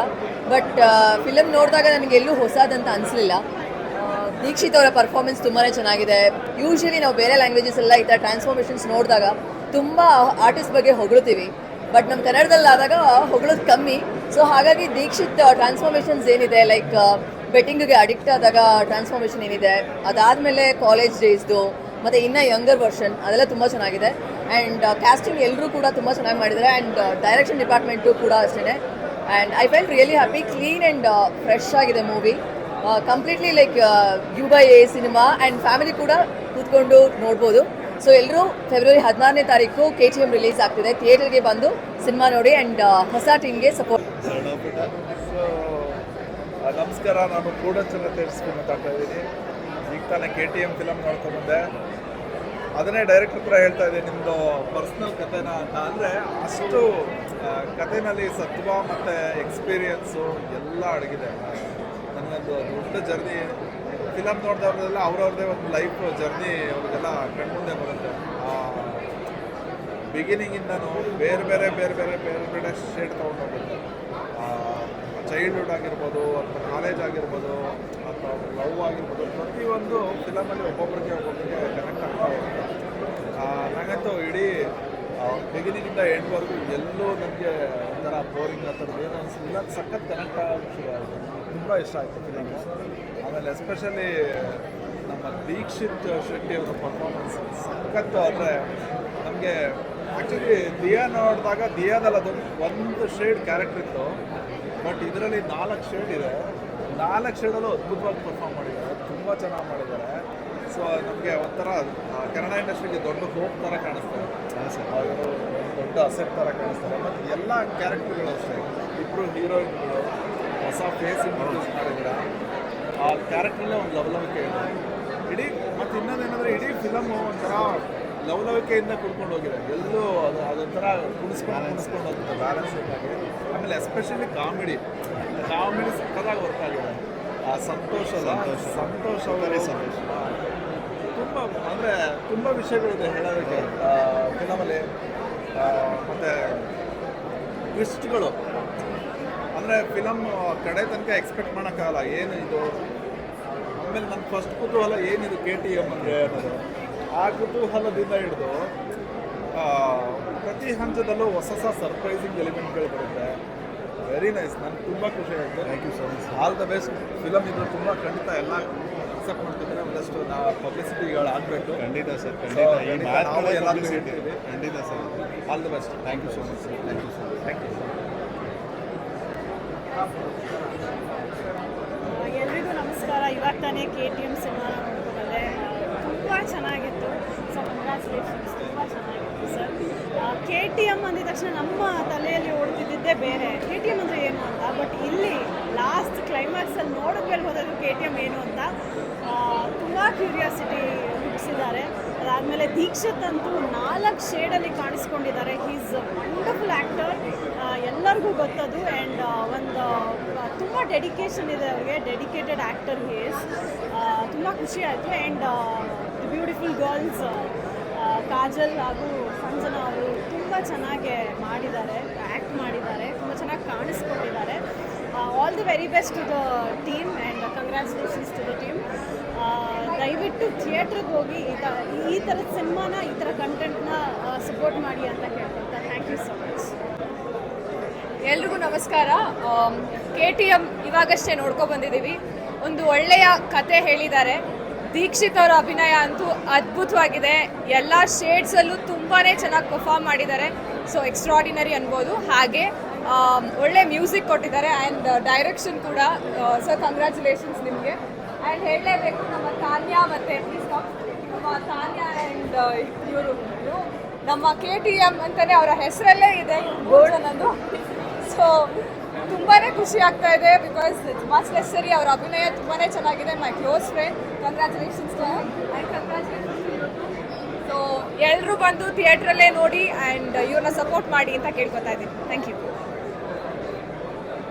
ಬಟ್ ಫಿಲಮ್ ನೋಡಿದಾಗ ನನಗೆ ಎಲ್ಲೂ ಹೊಸದಂತ ಅನಿಸಲಿಲ್ಲ. ದೀಕ್ಷಿತ್ ಅವರ ಪರ್ಫಾರ್ಮೆನ್ಸ್ ತುಂಬಾ ಚೆನ್ನಾಗಿದೆ. ಯೂಶ್ವಲಿ ನಾವು ಬೇರೆ ಲ್ಯಾಂಗ್ವೇಜಸ್ ಎಲ್ಲ ಈ ಥರ ಟ್ರಾನ್ಸ್ಫಾರ್ಮೇಷನ್ಸ್ ನೋಡಿದಾಗ ತುಂಬ ಆರ್ಟಿಸ್ಟ್ ಬಗ್ಗೆ ಹೊಗಳ್ತೀವಿ, ಬಟ್ ನಮ್ಮ ಕನ್ನಡದಲ್ಲಾದಾಗ ಹೊಗಳೋದು ಕಮ್ಮಿ. ಸೊ ಹಾಗಾಗಿ ದೀಕ್ಷಿತ್ ಟ್ರಾನ್ಸ್ಫಾರ್ಮೇಷನ್ಸ್ ಏನಿದೆ, ಲೈಕ್ ಬೆಟ್ಟಿಂಗಿಗೆ ಅಡಿಕ್ಟ್ ಆದಾಗ ಟ್ರಾನ್ಸ್ಫಾರ್ಮೇಷನ್ ಏನಿದೆ, ಅದಾದಮೇಲೆ ಕಾಲೇಜ್ ಡೇಸ್ದು ಮತ್ತು ಇನ್ನೂ ಯಂಗರ್ ವರ್ಷನ್, ಅದೆಲ್ಲ ತುಂಬ ಚೆನ್ನಾಗಿದೆ. ಆ್ಯಂಡ್ ಕ್ಯಾಸ್ಟಿಂಗ್ ಎಲ್ಲರೂ ಕೂಡ ತುಂಬ ಚೆನ್ನಾಗಿ ಮಾಡಿದ್ದಾರೆ. ಆ್ಯಂಡ್ ಡೈರೆಕ್ಷನ್ ಡಿಪಾರ್ಟ್ಮೆಂಟು ಕೂಡ ಅಷ್ಟೇ. And I felt really happy. Clean and fresh ಆಗಿದೆ movie. Completely like U/A cinema and family ಕೂಡ ಕೂತ್ಕೊಂಡು ನೋಡ್ಬೋದು. ಸೊ ಎಲ್ಲರೂ ಫೆಬ್ರವರಿ 16ನೇ ತಾರೀಕು KTM ರಿಲೀಸ್ ಆಗ್ತಿದೆ. ಥಿಯೇಟರ್ಗೆ ಬಂದು ಸಿನಿಮಾ ನೋಡಿ ಆ್ಯಂಡ್ ಹೊಸ ಟೀಮ್ಗೆ ಸಪೋರ್ಟ್. ನಮಸ್ಕಾರ, ನಾನು ಕೂಡಚಂದ್ರ ತೇರಿಸ್ಕೊಂಡು ಮಾತಾಡ್ತಾ ಇದ್ದೀನಿ. ಈಗ ತಾನೇ KTM ಫಿಲಮ್ ನೋಡ್ಕೊಂಡ್ಬಂದೆ. ಅದನ್ನೇ ಡೈರೆಕ್ಟರ್ ಕೂಡ ಹೇಳ್ತಾ ಇದ್ದೀನಿ, ನಿಮ್ಮದು ಪರ್ಸ್ನಲ್ ಕಥೆನ ಅಂತ. ಅಂದರೆ ಅಷ್ಟು ಕಥೆನಲ್ಲಿ ಸತ್ವ ಮತ್ತು ಎಕ್ಸ್ಪೀರಿಯನ್ಸು ಎಲ್ಲ ಅಡಗಿದೆ. ನನಗೊಂದು ದೊಡ್ಡ ಜರ್ನಿ ಫಿಲಮ್ ನೋಡಿದವ್ರದೆಲ್ಲ ಅವ್ರವ್ರದ್ದೇ ಒಂದು ಲೈಫ್ ಜರ್ನಿ ಅವ್ರಿಗೆಲ್ಲ ಕಣ್ಮುಂದೆ ಬರುತ್ತೆ. ಬಿಗಿನಿಂಗಿಂದನೂ ಬೇರೆ ಶೇಡ್ ತೊಗೊಂಡು ಹೋಗುತ್ತೆ. ಚೈಲ್ಡ್ಹುಡ್ ಆಗಿರ್ಬೋದು ಅಥವಾ ಕಾಲೇಜ್ ಆಗಿರ್ಬೋದು ಅಥವಾ ಲವ್ ಆಗಿರ್ಬೋದು, ಪ್ರತಿಯೊಂದು ಫಿಲಮಲ್ಲಿ ಒಬ್ಬೊಬ್ಬರಿಗೆ ಕನೆಕ್ಟ್ ಆಗ್ತಾ ಹೋಗುತ್ತೆ. ನನಗಂತೂ ಇಡೀ ಬಿಗಿನಿಂಗಿಂದ ಎಂಡ್ವರೆಗೂ ಎಲ್ಲೂ ನನಗೆ ಒಂಥರ ಬೋರಿಂಗ್ ಆ ಥರದ್ದು ಏನೋ ಅನಿಸಲಿಲ್ಲ. ಸಖತ್ ಕನೆಕ್ಟ್ ಆಗೋಕ್ಕೆ ಶುರು ಆಯಿತು. ತುಂಬ ಇಷ್ಟ ಆಯಿತು ಫಿಲಮು. ಆಮೇಲೆ ಎಸ್ಪೆಷಲಿ ನಮ್ಮ ದೀಕ್ಷಿತ್ ಶೆಟ್ಟಿ ಅವರ ಪರ್ಫಾರ್ಮೆನ್ಸ್ ಸಖತ್ತು. ಅಂದರೆ ನಮಗೆ ಆ್ಯಕ್ಚುಲಿ ದಿಯಾ ನೋಡಿದಾಗ ದಿಯಾದಲ್ಲಿ ಅದು ಒಂದು ಶೇಡ್ ಕ್ಯಾರೆಕ್ಟರ್ ಇತ್ತು, ಬಟ್ ಇದರಲ್ಲಿ 4 ಶೇಡ್ ಇದೆ. 4 ಶೇಡಲ್ಲೂ ಅದ್ಭುತವಾಗಿ ಪರ್ಫಾರ್ಮ್ ಮಾಡಿದ್ದಾರೆ, ತುಂಬ ಚೆನ್ನಾಗಿ ಮಾಡಿದ್ದಾರೆ. ಸೊ ನಮಗೆ ಒಂಥರ ಕನ್ನಡ ಇಂಡಸ್ಟ್ರಿಗೆ ದೊಡ್ಡ ಹೋಪ್ ಥರ ಕಾಣಿಸ್ತಾರೆ, ಅವರು ದೊಡ್ಡ ಅಸೆಟ್ ಥರ ಕಾಣಿಸ್ತಾರೆ. ಮತ್ತು ಎಲ್ಲ ಕ್ಯಾರೆಕ್ಟರ್ಗಳು ಅಷ್ಟೇ, ಇಬ್ಬರು ಹೀರೋಯಿನ್ಗಳು ಹೊಸ ಫೇಸ್ ಇಂಟ್ರೊಡ್ಯೂಸ್ ಮಾಡಿದ್ದಾರೆ. ಆ ಕ್ಯಾರೆಕ್ಟ್ರಲ್ಲೇ ಒಂದು ಲವಲವಿಕೆ ಇದೆ ಇಡೀ. ಮತ್ತು ಇನ್ನೊಂದೇನೆಂದರೆ ಇಡೀ ಫಿಲಮು ಒಂಥರ ಲವಲವಿಕೆಯಿಂದ ಕುಡ್ಕೊಂಡು ಹೋಗಿದೆ. ಎಲ್ಲೂ ಅದೊಂಥರ ಕುಣಿಸ್ಕೊಂಡು ಹೋಗುತ್ತೆ ಬ್ಯಾಲೆನ್ಸಿಂಗ್ ಆಗಿ. ಆಮೇಲೆ ಎಸ್ಪೆಷಲಿ ಕಾಮಿಡಿ ಸಕ್ಕದಾಗಿ ವರ್ಕ್ ಆಗಿದೆ. ಆ ಸಂತೋಷ ತುಂಬ ಅಂದರೆ ತುಂಬ ವಿಷಯಗಳಿದೆ ಹೇಳೋದಕ್ಕೆ ಫಿಲಮಲ್ಲಿ. ಮತ್ತು ಟ್ವಿಸ್ಟ್ಗಳು ಅಂದರೆ ಫಿಲಮ್ ಕಡೆ ತನಕ ಎಕ್ಸ್ಪೆಕ್ಟ್ ಮಾಡೋಕ್ಕಾಗಲ್ಲ ಏನು ಇದು. ಆಮೇಲೆ ನನ್ನ ಫಸ್ಟ್ ಕುತೂಹಲ ಏನಿದು KTM ಅಂದರೆ ಅನ್ನೋದು, ಆ ಕುತೂಹಲದಿಂದ ಹಿಡಿದು ಪ್ರತಿ ಹಂತದಲ್ಲೂ ಹೊಸ ಸರ್ಪ್ರೈಸಿಂಗ್ ಎಲಿಮೆಂಟ್ಗಳು ಬರುತ್ತೆ. Very nice. ನನಗೆ ತುಂಬ ಖುಷಿ ಆಯಿತು. Thank you so much. All the best. Film ಇದು ತುಂಬ ಖಂಡಿತ ಎಲ್ಲ ಅಕ್ಸೆಪ್ಟ್ ಮಾಡ್ತಿದ್ದಾರೆ. ಒಂದಷ್ಟು ನಾವು ಪಬ್ಲಿಸಿಟಿಗಳು ಆಗಬೇಕು. ಖಂಡಿತ ಸರ್, ನಾವು ಎಲ್ಲರೂ ಹೇಳ್ತೀವಿ. ಖಂಡಿತ sir. All the best. Thank you so much sir. Thank you so much. Thank you. ಎಲ್ರಿಗೂ ನಮಸ್ಕಾರ. ಇವಾಗ ತಾನೇ KTM ಸಿನಿಮಾನ ನೋಡ್ಕೊಂಡ್ಬಂದೆ. ತುಂಬ ಚೆನ್ನಾಗಿತ್ತು. So congratulations. ತುಂಬ ಚೆನ್ನಾಗಿತ್ತು ಸರ್. KTM ಅಂದಿದ ತಕ್ಷಣ ನಮ್ಮ ತಲೆಯಲ್ಲಿ ಓಡ್ತಿದ್ದಿದ್ದೇ ಬೇರೆ, KTM ಅಂದರೆ ಏನು ಅಂತ. ಬಟ್ ಇಲ್ಲಿ ಲಾಸ್ಟ್ ಕ್ಲೈಮ್ಯಾಕ್ಸಲ್ಲಿ ನೋಡಿದ್ಮೇಲೆ ಹೋದದ್ದು KTM ಏನು ಅಂತ ತುಂಬ ಕ್ಯೂರಿಯಾಸಿಟಿ ಹುಟ್ಟಿಸಿದ್ದಾರೆ. ಅದಾದಮೇಲೆ ದೀಕ್ಷಿತ್ ಅಂತೂ 4 ಶೇಡಲ್ಲಿ ಕಾಣಿಸ್ಕೊಂಡಿದ್ದಾರೆ. ಈಸ್ ವಂಡರ್ಫುಲ್ ಆ್ಯಕ್ಟರ್, ಎಲ್ಲರಿಗೂ ಗೊತ್ತದು. ಆ್ಯಂಡ್ ಒಂದು ತುಂಬ ಡೆಡಿಕೇಶನ್ ಇದೆ ಅವ್ರಿಗೆ, ಡೆಡಿಕೇಟೆಡ್ ಆ್ಯಕ್ಟರ್ ಈಸ್. ತುಂಬ ಖುಷಿ ಆಯಿತು. And the beautiful girls Kajal ಹಾಗೂ ಸಂಜನಾ ಅವರು ತುಂಬ ಚೆನ್ನಾಗಿ ಮಾಡಿದ್ದಾರೆ, ಆ್ಯಕ್ಟ್ ಮಾಡಿದ್ದಾರೆ, ತುಂಬ ಚೆನ್ನಾಗಿ ಕಾಣಿಸ್ಕೊಂಡಿದ್ದಾರೆ. All the very best to the team and congratulations to the team. ದಯವಿಟ್ಟು ಥಿಯೇಟ್ರಿಗೆ ಹೋಗಿ ಈ ಥರದ ಸಿನಿಮಾನ, ಈ ಥರ ಕಂಟೆಂಟ್ನ ಸಪೋರ್ಟ್ ಮಾಡಿ ಅಂತ ಕೇಳ್ಕೊಳ್ತಾ ಥ್ಯಾಂಕ್ ಯು ಸೊ ಮಚ್. ಎಲ್ರಿಗೂ ನಮಸ್ಕಾರ. KTM ಇವಾಗಷ್ಟೇ ನೋಡ್ಕೊಂಡು ಬಂದಿದ್ದೀವಿ. ಒಂದು ಒಳ್ಳೆಯ ಕತೆ ಹೇಳಿದ್ದಾರೆ. ದೀಕ್ಷಿತ್ ಅವರ ಅಭಿನಯ ಅಂತೂ ಅದ್ಭುತವಾಗಿದೆ. ಎಲ್ಲ ಶೇಡ್ಸಲ್ಲೂ ತುಂಬಾ ಚೆನ್ನಾಗಿ ಪರ್ಫಾರ್ಮ್ ಮಾಡಿದ್ದಾರೆ. ಸೊ ಎಕ್ಸ್ಟ್ರಾಡಿನರಿ ಅನ್ಬೋದು. ಹಾಗೆ ಒಳ್ಳೆ ಮ್ಯೂಸಿಕ್ ಕೊಟ್ಟಿದ್ದಾರೆ ಆ್ಯಂಡ್ ಡೈರೆಕ್ಷನ್ ಕೂಡ. ಸೊ ಕಂಗ್ರ್ಯಾಚುಲೇಷನ್ಸ್ ನಿಮಗೆ. ಆ್ಯಂಡ್ ಹೇಳಲೇಬೇಕು, ನಮ್ಮ ತಾನ್ಯಾ ಮತ್ತು ನಮ್ಮ ತಾನ್ಯಾ ಆ್ಯಂಡ್ ಇವರು ನಮ್ಮ KTM ಅಂತಲೇ ಅವರ ಹೆಸರಲ್ಲೇ ಇದೆ ಬೋರ್ಡ್ ಅನ್ನೋದು. ಸೊ ತುಂಬಾ ಖುಷಿ ಆಗ್ತಾ ಇದೆ ಬಿಕಾಸ್ ಇಟ್ಸ್ ಮಚ್ ನೆಸರಿ. ಅವರ ಅಭಿನಯ ತುಂಬಾ ಚೆನ್ನಾಗಿದೆ. My close friend, congratulations to her and congratulations to you. So ಎಲ್ಲರೂ ಬಂದು ಥಿಯೇಟ್ರಲ್ಲೇ ನೋಡಿ ಆ್ಯಂಡ್ ಇವ್ರನ್ನ ಸಪೋರ್ಟ್ ಮಾಡಿ ಅಂತ ಕೇಳ್ಕೊತಾ ಇದ್ದೀನಿ. Thank you.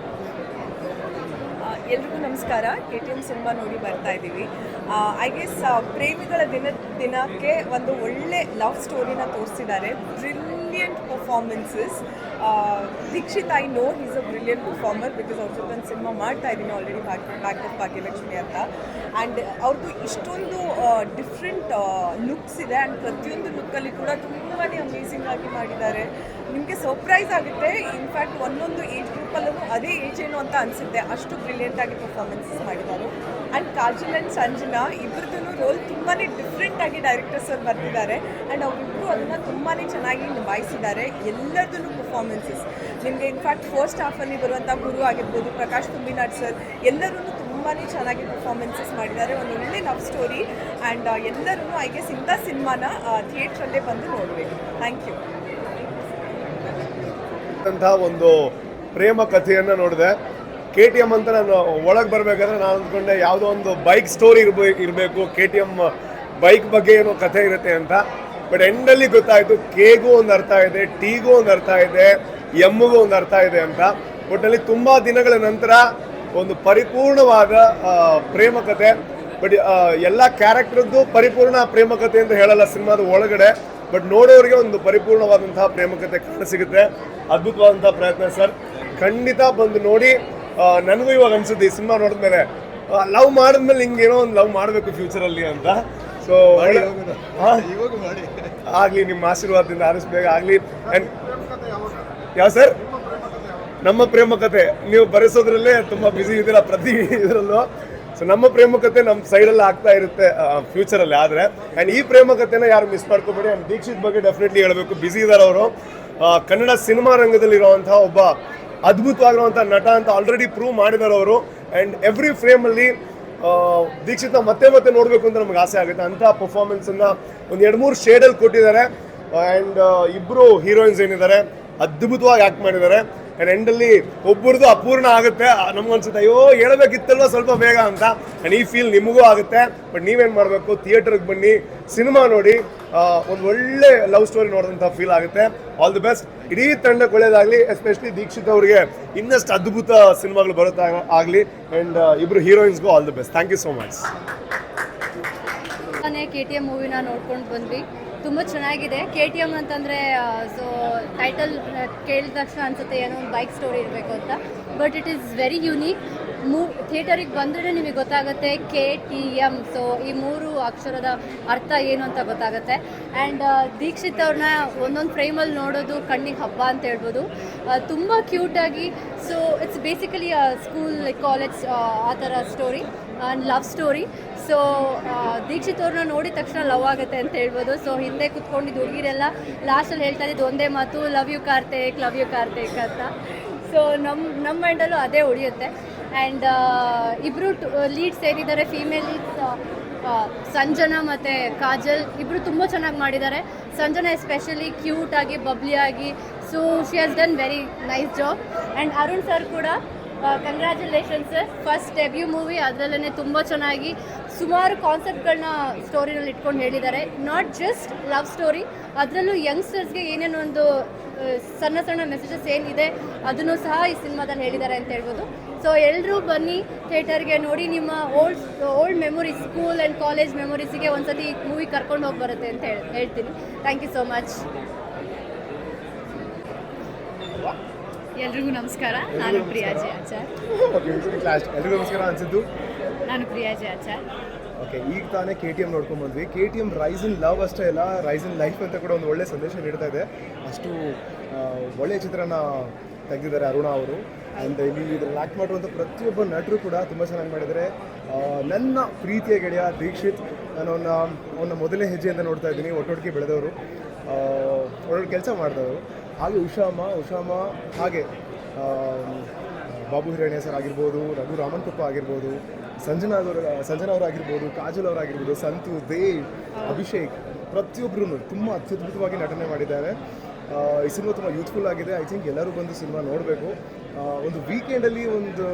ಎಲ್ರಿಗೂ ನಮಸ್ಕಾರ. KTM ಸಿನಿಮಾ ನೋಡಿ ಬರ್ತಾ ಇದ್ದೀವಿ. ಐ ಗೆಸ್ ಪ್ರೇಮಿಗಳ ದಿನಕ್ಕೆ ಒಂದು ಒಳ್ಳೆ ಲವ್ ಸ್ಟೋರಿನ ತೋರಿಸಿದ್ದಾರೆ. Brilliant performances. Dikshit, I know is a brilliant performer because ಅವ್ರ ಜೊತೆ ಒಂದು ಸಿನಿಮಾ ಮಾಡ್ತಾ ಇದ್ದೀನಿ ಆಲ್ರೆಡಿ, ಬ್ಯಾಕ್ ಆಫ್ ಭಾಗ್ಯಲಕ್ಷ್ಮಿ ಅಂತ. ಆ್ಯಂಡ್ ಅವ್ರದ್ದು ಇಷ್ಟೊಂದು ಡಿಫ್ರೆಂಟ್ ಲುಕ್ಸ್ ಇದೆ ಆ್ಯಂಡ್ ಪ್ರತಿಯೊಂದು ಲುಕ್ಕಲ್ಲಿ ಕೂಡ ತುಂಬಾ ಅಮೇಝಿಂಗ್ ಆಗಿ ಮಾಡಿದ್ದಾರೆ. ನಿಮಗೆ ಸರ್ಪ್ರೈಸ್ ಆಗುತ್ತೆ. ಇನ್ಫ್ಯಾಕ್ಟ್ ಒಂದೊಂದು ಏಜ್ ಗ್ರೂಪಲ್ಲೂ ಅದೇ ಏಜ್ ಏನು ಅಂತ ಅನಿಸುತ್ತೆ, ಅಷ್ಟು ಬ್ರಿಲಿಯಂಟಾಗಿ ಪರ್ಫಾರ್ಮೆನ್ಸಸ್ ಮಾಡಿದ್ದಾರೆ. ಆ್ಯಂಡ್ ಕಾಜಲ್ ಆ್ಯಂಡ್ ಸಂಜನಾ ಇಬ್ಬರದ್ದು ರೋಲ್ ತುಂಬಾ ಡಿಫ್ರೆಂಟಾಗಿ ಡೈರೆಕ್ಟರ್ಸ್ ಅವ್ರು ಬರ್ತಿದ್ದಾರೆ ಆ್ಯಂಡ್ ಅವರಿಬ್ಬರು ಅದನ್ನು ತುಂಬಾ ಚೆನ್ನಾಗಿ ನಿಭಾಯಿಸಿದ್ದಾರೆ. ಎಲ್ಲರದ್ದು ಪರ್ಫಾರ್ಮೆನ್ಸಸ್ ನಿಮಗೆ ಇನ್ಫ್ಯಾಕ್ಟ್ ಫಸ್ಟ್ ಹಾಫಲ್ಲಿ ಬರುವಂಥ ಗುರು ಆಗಿರ್ಬೋದು, ಪ್ರಕಾಶ್ ತುಂಬಿನಾಡ್ ಸರ್, ಎಲ್ಲರೂ ತುಂಬಾ ಚೆನ್ನಾಗಿ ಪರ್ಫಾರ್ಮೆನ್ಸಸ್ ಮಾಡಿದ್ದಾರೆ. ಒಂದು ಒಳ್ಳೆ ಲವ್ ಸ್ಟೋರಿ ಆ್ಯಂಡ್ ಎಲ್ಲರೂ ಐ ಗೆಸ್ ಇಂಥ ಸಿನಿಮಾನ ಥಿಯೇಟ್ರಲ್ಲೇ ಬಂದು ನೋಡಬೇಕು. Thank you. ಅಂತ ಒಂದು ಪ್ರೇಮ ಕಥೆಯನ್ನು ನೋಡಿದೆ. KTM ಅಂತ ನಾನು ಒಳಗೆ ಬರಬೇಕಾದ್ರೆ ನಾನು ಅಂದ್ಕೊಂಡೆ ಯಾವುದೋ ಒಂದು ಬೈಕ್ ಸ್ಟೋರಿ ಇರಬೇಕು, KTM ಬೈಕ್ ಬಗ್ಗೆ ಏನೋ ಕಥೆ ಇರುತ್ತೆ ಅಂತ. ಬಟ್ ಎಂಡಲ್ಲಿ ಗೊತ್ತಾಯಿತು Kಗೂ ಒಂದು ಅರ್ಥ ಇದೆ, Tಗೂ ಒಂದು ಅರ್ಥ ಇದೆ, Mಗೂ ಒಂದು ಅರ್ಥ ಇದೆ ಅಂತ. ಒಟ್ಟಲ್ಲಿ ತುಂಬ ದಿನಗಳ ನಂತರ ಒಂದು ಪರಿಪೂರ್ಣವಾದ ಪ್ರೇಮ ಕಥೆ. ಬಟ್ ಎಲ್ಲ ಕ್ಯಾರೆಕ್ಟರ್ದು ಪರಿಪೂರ್ಣ ಪ್ರೇಮ ಕಥೆ ಅಂತ ಹೇಳಲ್ಲ ಸಿನಿಮಾದ ಒಳಗಡೆ, ಬಟ್ ನೋಡೋರಿಗೆ ಒಂದು ಪರಿಪೂರ್ಣವಾದಂತಹ ಪ್ರೇಮ ಕಥೆ ಕಾಣಸಿಗುತ್ತೆ. ಅದ್ಭುತವಾದಂಥ ಪ್ರಯತ್ನ ಸರ್, ಖಂಡಿತ ಬಂದು ನೋಡಿ. ನನಗೂ ಇವಾಗ ಅನ್ಸುತ್ತೆ ಈ ಸಿನಿಮಾ ನೋಡಿದ್ಮೇಲೆ ಲವ್ ಮಾಡಿದ್ಮೇಲೆ ಹಿಂಗೇನೋ ಒಂದು ಲವ್ ಮಾಡಬೇಕು ಫ್ಯೂಚರಲ್ಲಿ ಅಂತ. ಸೊ ಆಗಲಿ, ನಿಮ್ಮ ಆಶೀರ್ವಾದದಿಂದ ಆದಷ್ಟು ಬೇಗ ಆಗಲಿ. ಆ್ಯಂಡ್ ಯಾವ ಸರ್ ನಮ್ಮ ಪ್ರೇಮ ಕಥೆ ನೀವು ಬರೆಸೋದ್ರಲ್ಲೇ ತುಂಬ ಬ್ಯುಸಿ ಇದ್ದೀರಾ ಪ್ರತಿ ಇದರಲ್ಲೂ. ಸೊ ನಮ್ಮ ಪ್ರೇಮ ಕಥೆ ನಮ್ಮ ಸೈಡಲ್ಲಿ ಆಗ್ತಾ ಇರುತ್ತೆ ಫ್ಯೂಚರಲ್ಲಿ. ಆದರೆ ಆ್ಯಂಡ್ ಈ ಪ್ರೇಮ ಕಥೆನ ಯಾರು ಮಿಸ್ ಮಾಡ್ಕೋಬೇಡಿ. ಆ್ಯಂಡ್ ದೀಕ್ಷಿತ್ ಬಗ್ಗೆ ಡೆಫಿನೆಟ್ಲಿ ಹೇಳಬೇಕು, ಬ್ಯುಸಿ ಇದ್ದಾರೆ ಅವರು. ಕನ್ನಡ ಸಿನಿಮಾ ರಂಗದಲ್ಲಿರುವಂಥ ಒಬ್ಬ ಅದ್ಭುತವಾಗಿರುವಂಥ ನಟ ಅಂತ ಆಲ್ರೆಡಿ ಪ್ರೂವ್ ಮಾಡಿದ್ದಾರೆ ಅವರು. ಆ್ಯಂಡ್ ಎವ್ರಿ ಫ್ರೇಮಲ್ಲಿ ದೀಕ್ಷಿತ್ನ ಮತ್ತೆ ಮತ್ತೆ ನೋಡಬೇಕು ಅಂತ ನಮ್ಗೆ ಆಸೆ ಆಗುತ್ತೆ. ಅಂಥ ಪರ್ಫಾರ್ಮೆನ್ಸನ್ನು ಒಂದು 2-3 ಶೇಡಲ್ಲಿ ಕೊಟ್ಟಿದ್ದಾರೆ. ಆ್ಯಂಡ್ ಇಬ್ಬರು ಹೀರೋಯಿನ್ಸ್ ಏನಿದ್ದಾರೆ ಅದ್ಭುತವಾಗಿ ಆ್ಯಕ್ಟ್ ಮಾಡಿದ್ದಾರೆ. ಆ್ಯಂಡ್ ಎಂಡಲ್ಲಿ ಒಬ್ಬರದು ಅಪೂರ್ಣ ಆಗುತ್ತೆ. ನಮ್ಗನ್ಸುತ್ತೆ ಅಯ್ಯೋ ಹೇಳಬೇಕಿತ್ತಲ್ವ ಸ್ವಲ್ಪ ಬೇಗ ಅಂತ. ಆ್ಯಂಡ್ ಈ ಫೀಲ್ ನಿಮಗೂ ಆಗುತ್ತೆ. ಬಟ್ ನೀವೇನು ಮಾಡಬೇಕು, ಥಿಯೇಟರ್ಗೆ ಬನ್ನಿ, ಸಿನಿಮಾ ನೋಡಿ, ಒಂದು ಒಳ್ಳೆ ಲವ್ ಸ್ಟೋರಿ ನೋಡಿದಂಥ ಫೀಲ್ ಆಗುತ್ತೆ. All the best. ಇಡೀ ತಂಡಕ್ಕೆ ಒಳ್ಳೇದಾಗಲಿ. ಎಸ್ಪೆಷಲಿ ದೀಕ್ಷಿತ್ ಅವರಿಗೆ ಇನ್ನಷ್ಟು ಅದ್ಭುತ ಸಿನಿಮಾಗಳು ಬರುತ್ತಾ ಆಗಲಿ. ಆ್ಯಂಡ್ ಇಬ್ಬರು ಹೀರೋಯಿನ್ಸ್ಗೂ all the best. Thank you so much. KTM ಮೂವಿನ ನೋಡ್ಕೊಂಡು ಬಂದ್ವಿ. ತುಂಬ ಚೆನ್ನಾಗಿದೆ. KTM ಅಂತಂದರೆ ಸೊ ಟೈಟಲ್ ಕೇಳಿದ ತಕ್ಷಣ ಅನಿಸುತ್ತೆ ಏನೋ ಒಂದು ಬೈಕ್ ಸ್ಟೋರಿ ಇರಬೇಕು ಅಂತ. But it is very unique. ಥಿಯೇಟರಿಗೆ ಬಂದರೆ ನಿಮಗೆ ಗೊತ್ತಾಗುತ್ತೆ KTM. ಸೊ ಈ 3 ಅಕ್ಷರದ ಅರ್ಥ ಏನು ಅಂತ ಗೊತ್ತಾಗುತ್ತೆ. ಆ್ಯಂಡ್ ದೀಕ್ಷಿತ್ ಅವ್ರನ್ನ ಒಂದೊಂದು ಫ್ರೇಮಲ್ಲಿ ನೋಡೋದು ಕಣ್ಣಿಗೆ ಹಬ್ಬ ಅಂತ ಹೇಳ್ಬೋದು. ತುಂಬ ಕ್ಯೂಟಾಗಿ. So it's basically school college ಆ ಥರ story and love story. So Dikshit ಅವ್ರನ್ನ ನೋಡಿದ ತಕ್ಷಣ ಲವ್ ಆಗುತ್ತೆ ಅಂತ ಹೇಳ್ಬೋದು. ಸೊ ಹಿಂದೆ ಕುತ್ಕೊಂಡಿದ್ದು ಹುಡುಗಿರೆಲ್ಲ ಲಾಸ್ಟಲ್ಲಿ ಹೇಳ್ತಾ ಇದ್ದು ಒಂದೇ ಮಾತು, love you Karthik, love you Karthik ಅಂತ. ಸೊ ನಮ್ಮ ಮೈಂಡಲ್ಲೂ ಅದೇ ಉಳಿಯುತ್ತೆ. ಆ್ಯಂಡ್ ಇಬ್ಬರು ಲೀಡ್ಸ್ ಏನಿದ್ದಾರೆ, ಫೀಮೇಲ್ ಲೀಡ್ಸ್ ಸಂಜನಾ ಮತ್ತು ಕಾಜಲ್, ಇಬ್ಬರು ತುಂಬ ಚೆನ್ನಾಗಿ ಮಾಡಿದ್ದಾರೆ. ಸಂಜನಾ ಎಸ್ಪೆಷಲಿ ಕ್ಯೂಟಾಗಿ, ಬಬ್ಲಿಯಾಗಿ. So she has done very nice job. And Arun sir ಕೂಡ ಕಂಗ್ರ್ಯಾಚುಲೇಷನ್ಸ್. ಫಸ್ಟ್ ಡೆಬ್ಯೂ ಮೂವಿ, ಅದರಲ್ಲೇ ತುಂಬ ಚೆನ್ನಾಗಿ ಸುಮಾರು ಕಾನ್ಸೆಪ್ಟ್ಗಳನ್ನ ಸ್ಟೋರಿನಲ್ಲಿ ಇಟ್ಕೊಂಡು ಹೇಳಿದ್ದಾರೆ. ನಾಟ್ ಜಸ್ಟ್ ಲವ್ ಸ್ಟೋರಿ, ಅದರಲ್ಲೂ ಯಂಗ್ಸ್ಟರ್ಸ್ಗೆ ಏನೇನೋ ಒಂದು ಸಣ್ಣ ಸಣ್ಣ ಮೆಸೇಜಸ್ ಏನಿದೆ ಅದನ್ನು ಸಹ ಈ ಸಿನಿಮಾದಲ್ಲಿ ಹೇಳಿದ್ದಾರೆ ಅಂತ ಹೇಳ್ಬೋದು. ಸೊ ಎಲ್ಲರೂ ಬನ್ನಿ ಥಿಯೇಟರ್ಗೆ, ನೋಡಿ. ನಿಮ್ಮ old memories, school and college ಮೆಮೊರೀಸಿಗೆ ಒಂದ್ಸತಿ ಮೂವಿ ಕರ್ಕೊಂಡು ಹೋಗಿ ಬರುತ್ತೆ ಅಂತ ಹೇಳ್ತೀನಿ. Thank you so much. ಎಲ್ರಿಗೂ ನಮಸ್ಕಾರ, ನಾನು ಪ್ರಿಯಾ ಜೆ ಆಚಾರ್. ಎಲ್ರಿಗೂ ನಮಸ್ಕಾರ ಅನ್ಸಿದ್ದು. ನಾನು ಪ್ರಿಯಾ ಜೆ ಆಚಾರ್. ಓಕೆ, ಈಗ ತಾನೇ KTM ನೋಡ್ಕೊಂಡು ಬಂದ್ವಿ. KTM ರೈಸ್ ಇನ್ ಲವ್ ಅಷ್ಟೇ ಅಲ್ಲ, ರೈಸ್ ಇನ್ ಲೈಫ್ ಅಂತ ಕೂಡ ಒಂದು ಒಳ್ಳೆ ಸಂದೇಶ ನೀಡ್ತಾ ಇದೆ. ಅಷ್ಟು ಒಳ್ಳೆಯ ಚಿತ್ರನ ತೆಗೆದಿದ್ದಾರೆ ಅರುಣ ಅವರು. ಆ್ಯಂಡ್ ಇಲ್ಲಿ ಇದರಲ್ಲಿ ಆ್ಯಕ್ಟ್ ಮಾಡುವಂಥ ಪ್ರತಿಯೊಬ್ಬ ನಟರು ಕೂಡ ತುಂಬ ಚೆನ್ನಾಗಿ ಮಾಡಿದ್ದಾರೆ. ನನ್ನ ಪ್ರೀತಿಯ ಗೆಳೆಯ ದೀಕ್ಷಿತ್, ನಾನು ಅವನ ಮೊದಲನೇ ಹೆಜ್ಜೆಯಿಂದ ನೋಡ್ತಾ ಇದ್ದೀನಿ. ಒಟ್ಟೊಟ್ಟಿಗೆ ಬೆಳೆದವರು, ಒಳ್ಳೊಳ್ಳೆ ಕೆಲಸ ಮಾಡಿದವರು. ಹಾಗೆ ಉಷಾಮ ಹಾಗೆ ಬಾಬು ಹಿರಣ್ಯ ಸರ್ ಆಗಿರ್ಬೋದು, ರಘು ರಾಮನ್ ಕುಪ್ಪ ಆಗಿರ್ಬೋದು, ಸಂಜನಾ ಅವರಾಗಿರ್ಬೋದು, ಕಾಜಲ್ ಅವರಾಗಿರ್ಬೋದು, ಸಂತು, ದೇವ್, ಅಭಿಷೇಕ್, ಪ್ರತಿಯೊಬ್ಬರೂ ತುಂಬ ಅತ್ಯದ್ಭುತವಾಗಿ ನಟನೆ ಮಾಡಿದ್ದಾರೆ. ಈ ಸಿನಿಮಾ ತುಂಬ ಯೂತ್ಫುಲ್ ಆಗಿದೆ. ಐ ಥಿಂಕ್ ಎಲ್ಲರೂ ಬಂದು ಸಿನಿಮಾ ನೋಡಬೇಕು. ಒಂದು ವೀಕೆಂಡಲ್ಲಿ ಒಂದು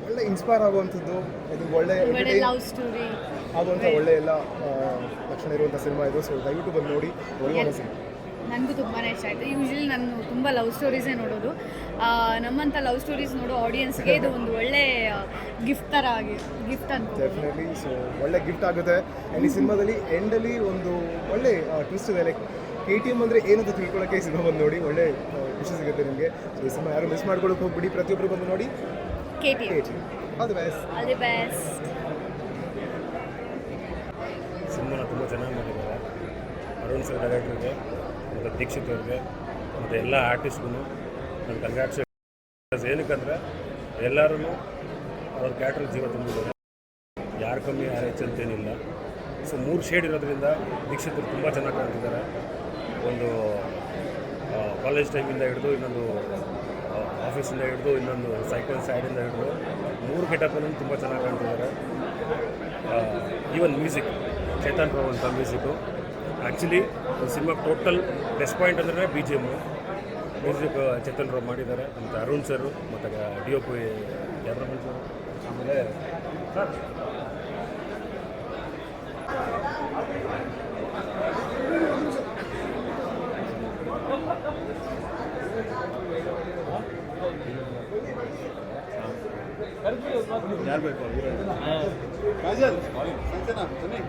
ಒಳ್ಳೆ ಇನ್ಸ್ಪೈರ್ ಆಗುವಂಥದ್ದು, ಇದು ಒಳ್ಳೆ ಲವ್ ಸ್ಟೋರಿ ಆಗುವಂಥ ಒಳ್ಳೆ ಎಲ್ಲ ಲಕ್ಷಣ ಇರುವಂಥ ಸಿನಿಮಾ ಇದು. ಸೊ ದಯವಿಟ್ಟು ಬಂದು ನೋಡಿ, ಒಳ್ಳೆ ಅನಿಸಿದೆ. ನನಗೂ ತುಂಬಾ ಇಷ್ಟ ಆಯಿತು. ಯೂಶ್ವಲಿ ನಾನು ತುಂಬ ಲವ್ ಸ್ಟೋರೀಸೇ ನೋಡೋದು. ನಮ್ಮಂಥ ಲವ್ ಸ್ಟೋರೀಸ್ ನೋಡೋ ಆಡಿಯನ್ಸ್ಗೆ ಇದು ಒಂದು ಒಳ್ಳೆ ಗಿಫ್ಟ್ ಅನ್ಕೋಬೋದು. ಡೆಫಿನೆಟ್ಲಿ. ಸೊ ಒಳ್ಳೆ ಗಿಫ್ಟ್ ಆಗುತ್ತೆ. ಆ್ಯಂಡ್ ಈ ಸಿನಿಮಾದಲ್ಲಿ ಎಂಡಲ್ಲಿ ಒಂದು ಒಳ್ಳೆ ಟ್ವಿಸ್ಟ್ ಇದೆ. ಲೈಕ್ KTM ಅಂದರೆ ಏನಂತ ತಿಳ್ಕೊಳ್ಳೋಕ್ಕೆ ಈ ಸಿನಿಮಾ ಬಂದು ನೋಡಿ, ಒಳ್ಳೆ ಖುಷಿ ಸಿಗುತ್ತೆ ನಿಮಗೆ. ಸೊ ಈ ಸಿನಿಮಾ ಯಾರು ಮಿಸ್ ಮಾಡ್ಕೊಳ್ಳೋಕೆ ಹೋಗ್ಬಿಡಿ, ಪ್ರತಿಯೊಬ್ಬರು ಬಂದು ನೋಡಿ. KTM all the best. ಸಿನಿಮಾನ ತುಂಬ ಚೆನ್ನಾಗಿ ಮಾಡಿದ್ದಾರೆ. ಅರುಣ್ ಸರ್ ಡೈರೆಕ್ಟ್ರಿಗೆ ಮತ್ತು ದೀಕ್ಷಿತ್ ಅವ್ರಿಗೆ ಮತ್ತು ಎಲ್ಲ ಆರ್ಟಿಸ್ಟ್ಗೂ ನನ್ನ ಕಂಗ್ರ್ಯಾಚುಲೇಷನ್ಸ್. ಏನಕ್ಕಂದರೆ ಎಲ್ಲರೂ ಅವ್ರ ಕ್ಯಾರೆಕ್ಟರ್ ಜೀವ ತುಂಬಿದ್ದಾರೆ. ಯಾರು ಕಮ್ಮಿ ಯಾರು ಹೆಚ್ಚು ಅಂತೇನಿಲ್ಲ. ಸೊ 3 ಶೇಡ್ ಇರೋದ್ರಿಂದ ದೀಕ್ಷಿತರು ತುಂಬ ಚೆನ್ನಾಗಿ ಕಾಣ್ತಿದ್ದಾರೆ. ಒಂದು ಕಾಲೇಜ್ ಟೈಮಿಂದ ಹಿಡಿದು, ಇನ್ನೊಂದು ಆಫೀಸಿಂದ ಹಿಡಿದು, ಇನ್ನೊಂದು ಸೈಕಲ್ ಸೈಡಿಂದ ಹಿಡಿದು 3 ಗೆಟಪ್ಪನ್ನು ತುಂಬ ಚೆನ್ನಾಗಿ ಕಾಣ್ತಿದ್ದಾರೆ. ಈವನ್ ಮ್ಯೂಸಿಕ್, ಚೇತನ್ ರಾವ್ ಅಂತ ಮ್ಯೂಸಿಕ್ಕು. ಆ್ಯಕ್ಚುಲಿ ಸಿನಿಮಾಗೆ ಟೋಟಲ್ ಪ್ಲಸ್ ಪಾಯಿಂಟ್ ಅಂದರೆ BGM. ಮ್ಯೂಸಿಕ್ ಚೇತನ್ ರಾವ್ ಮಾಡಿದ್ದಾರೆ. ಮತ್ತು ಅರುಣ್ ಸರು ಮತ್ತು DOP ಕ್ಯಾಮ್ರಾಮನ್ ಸರ್. ಆಮೇಲೆ ಯಾರು ಬೇಕು? ಕಾಜಲ್, ಸಂಜನಾ, ಬನ್ನಿ.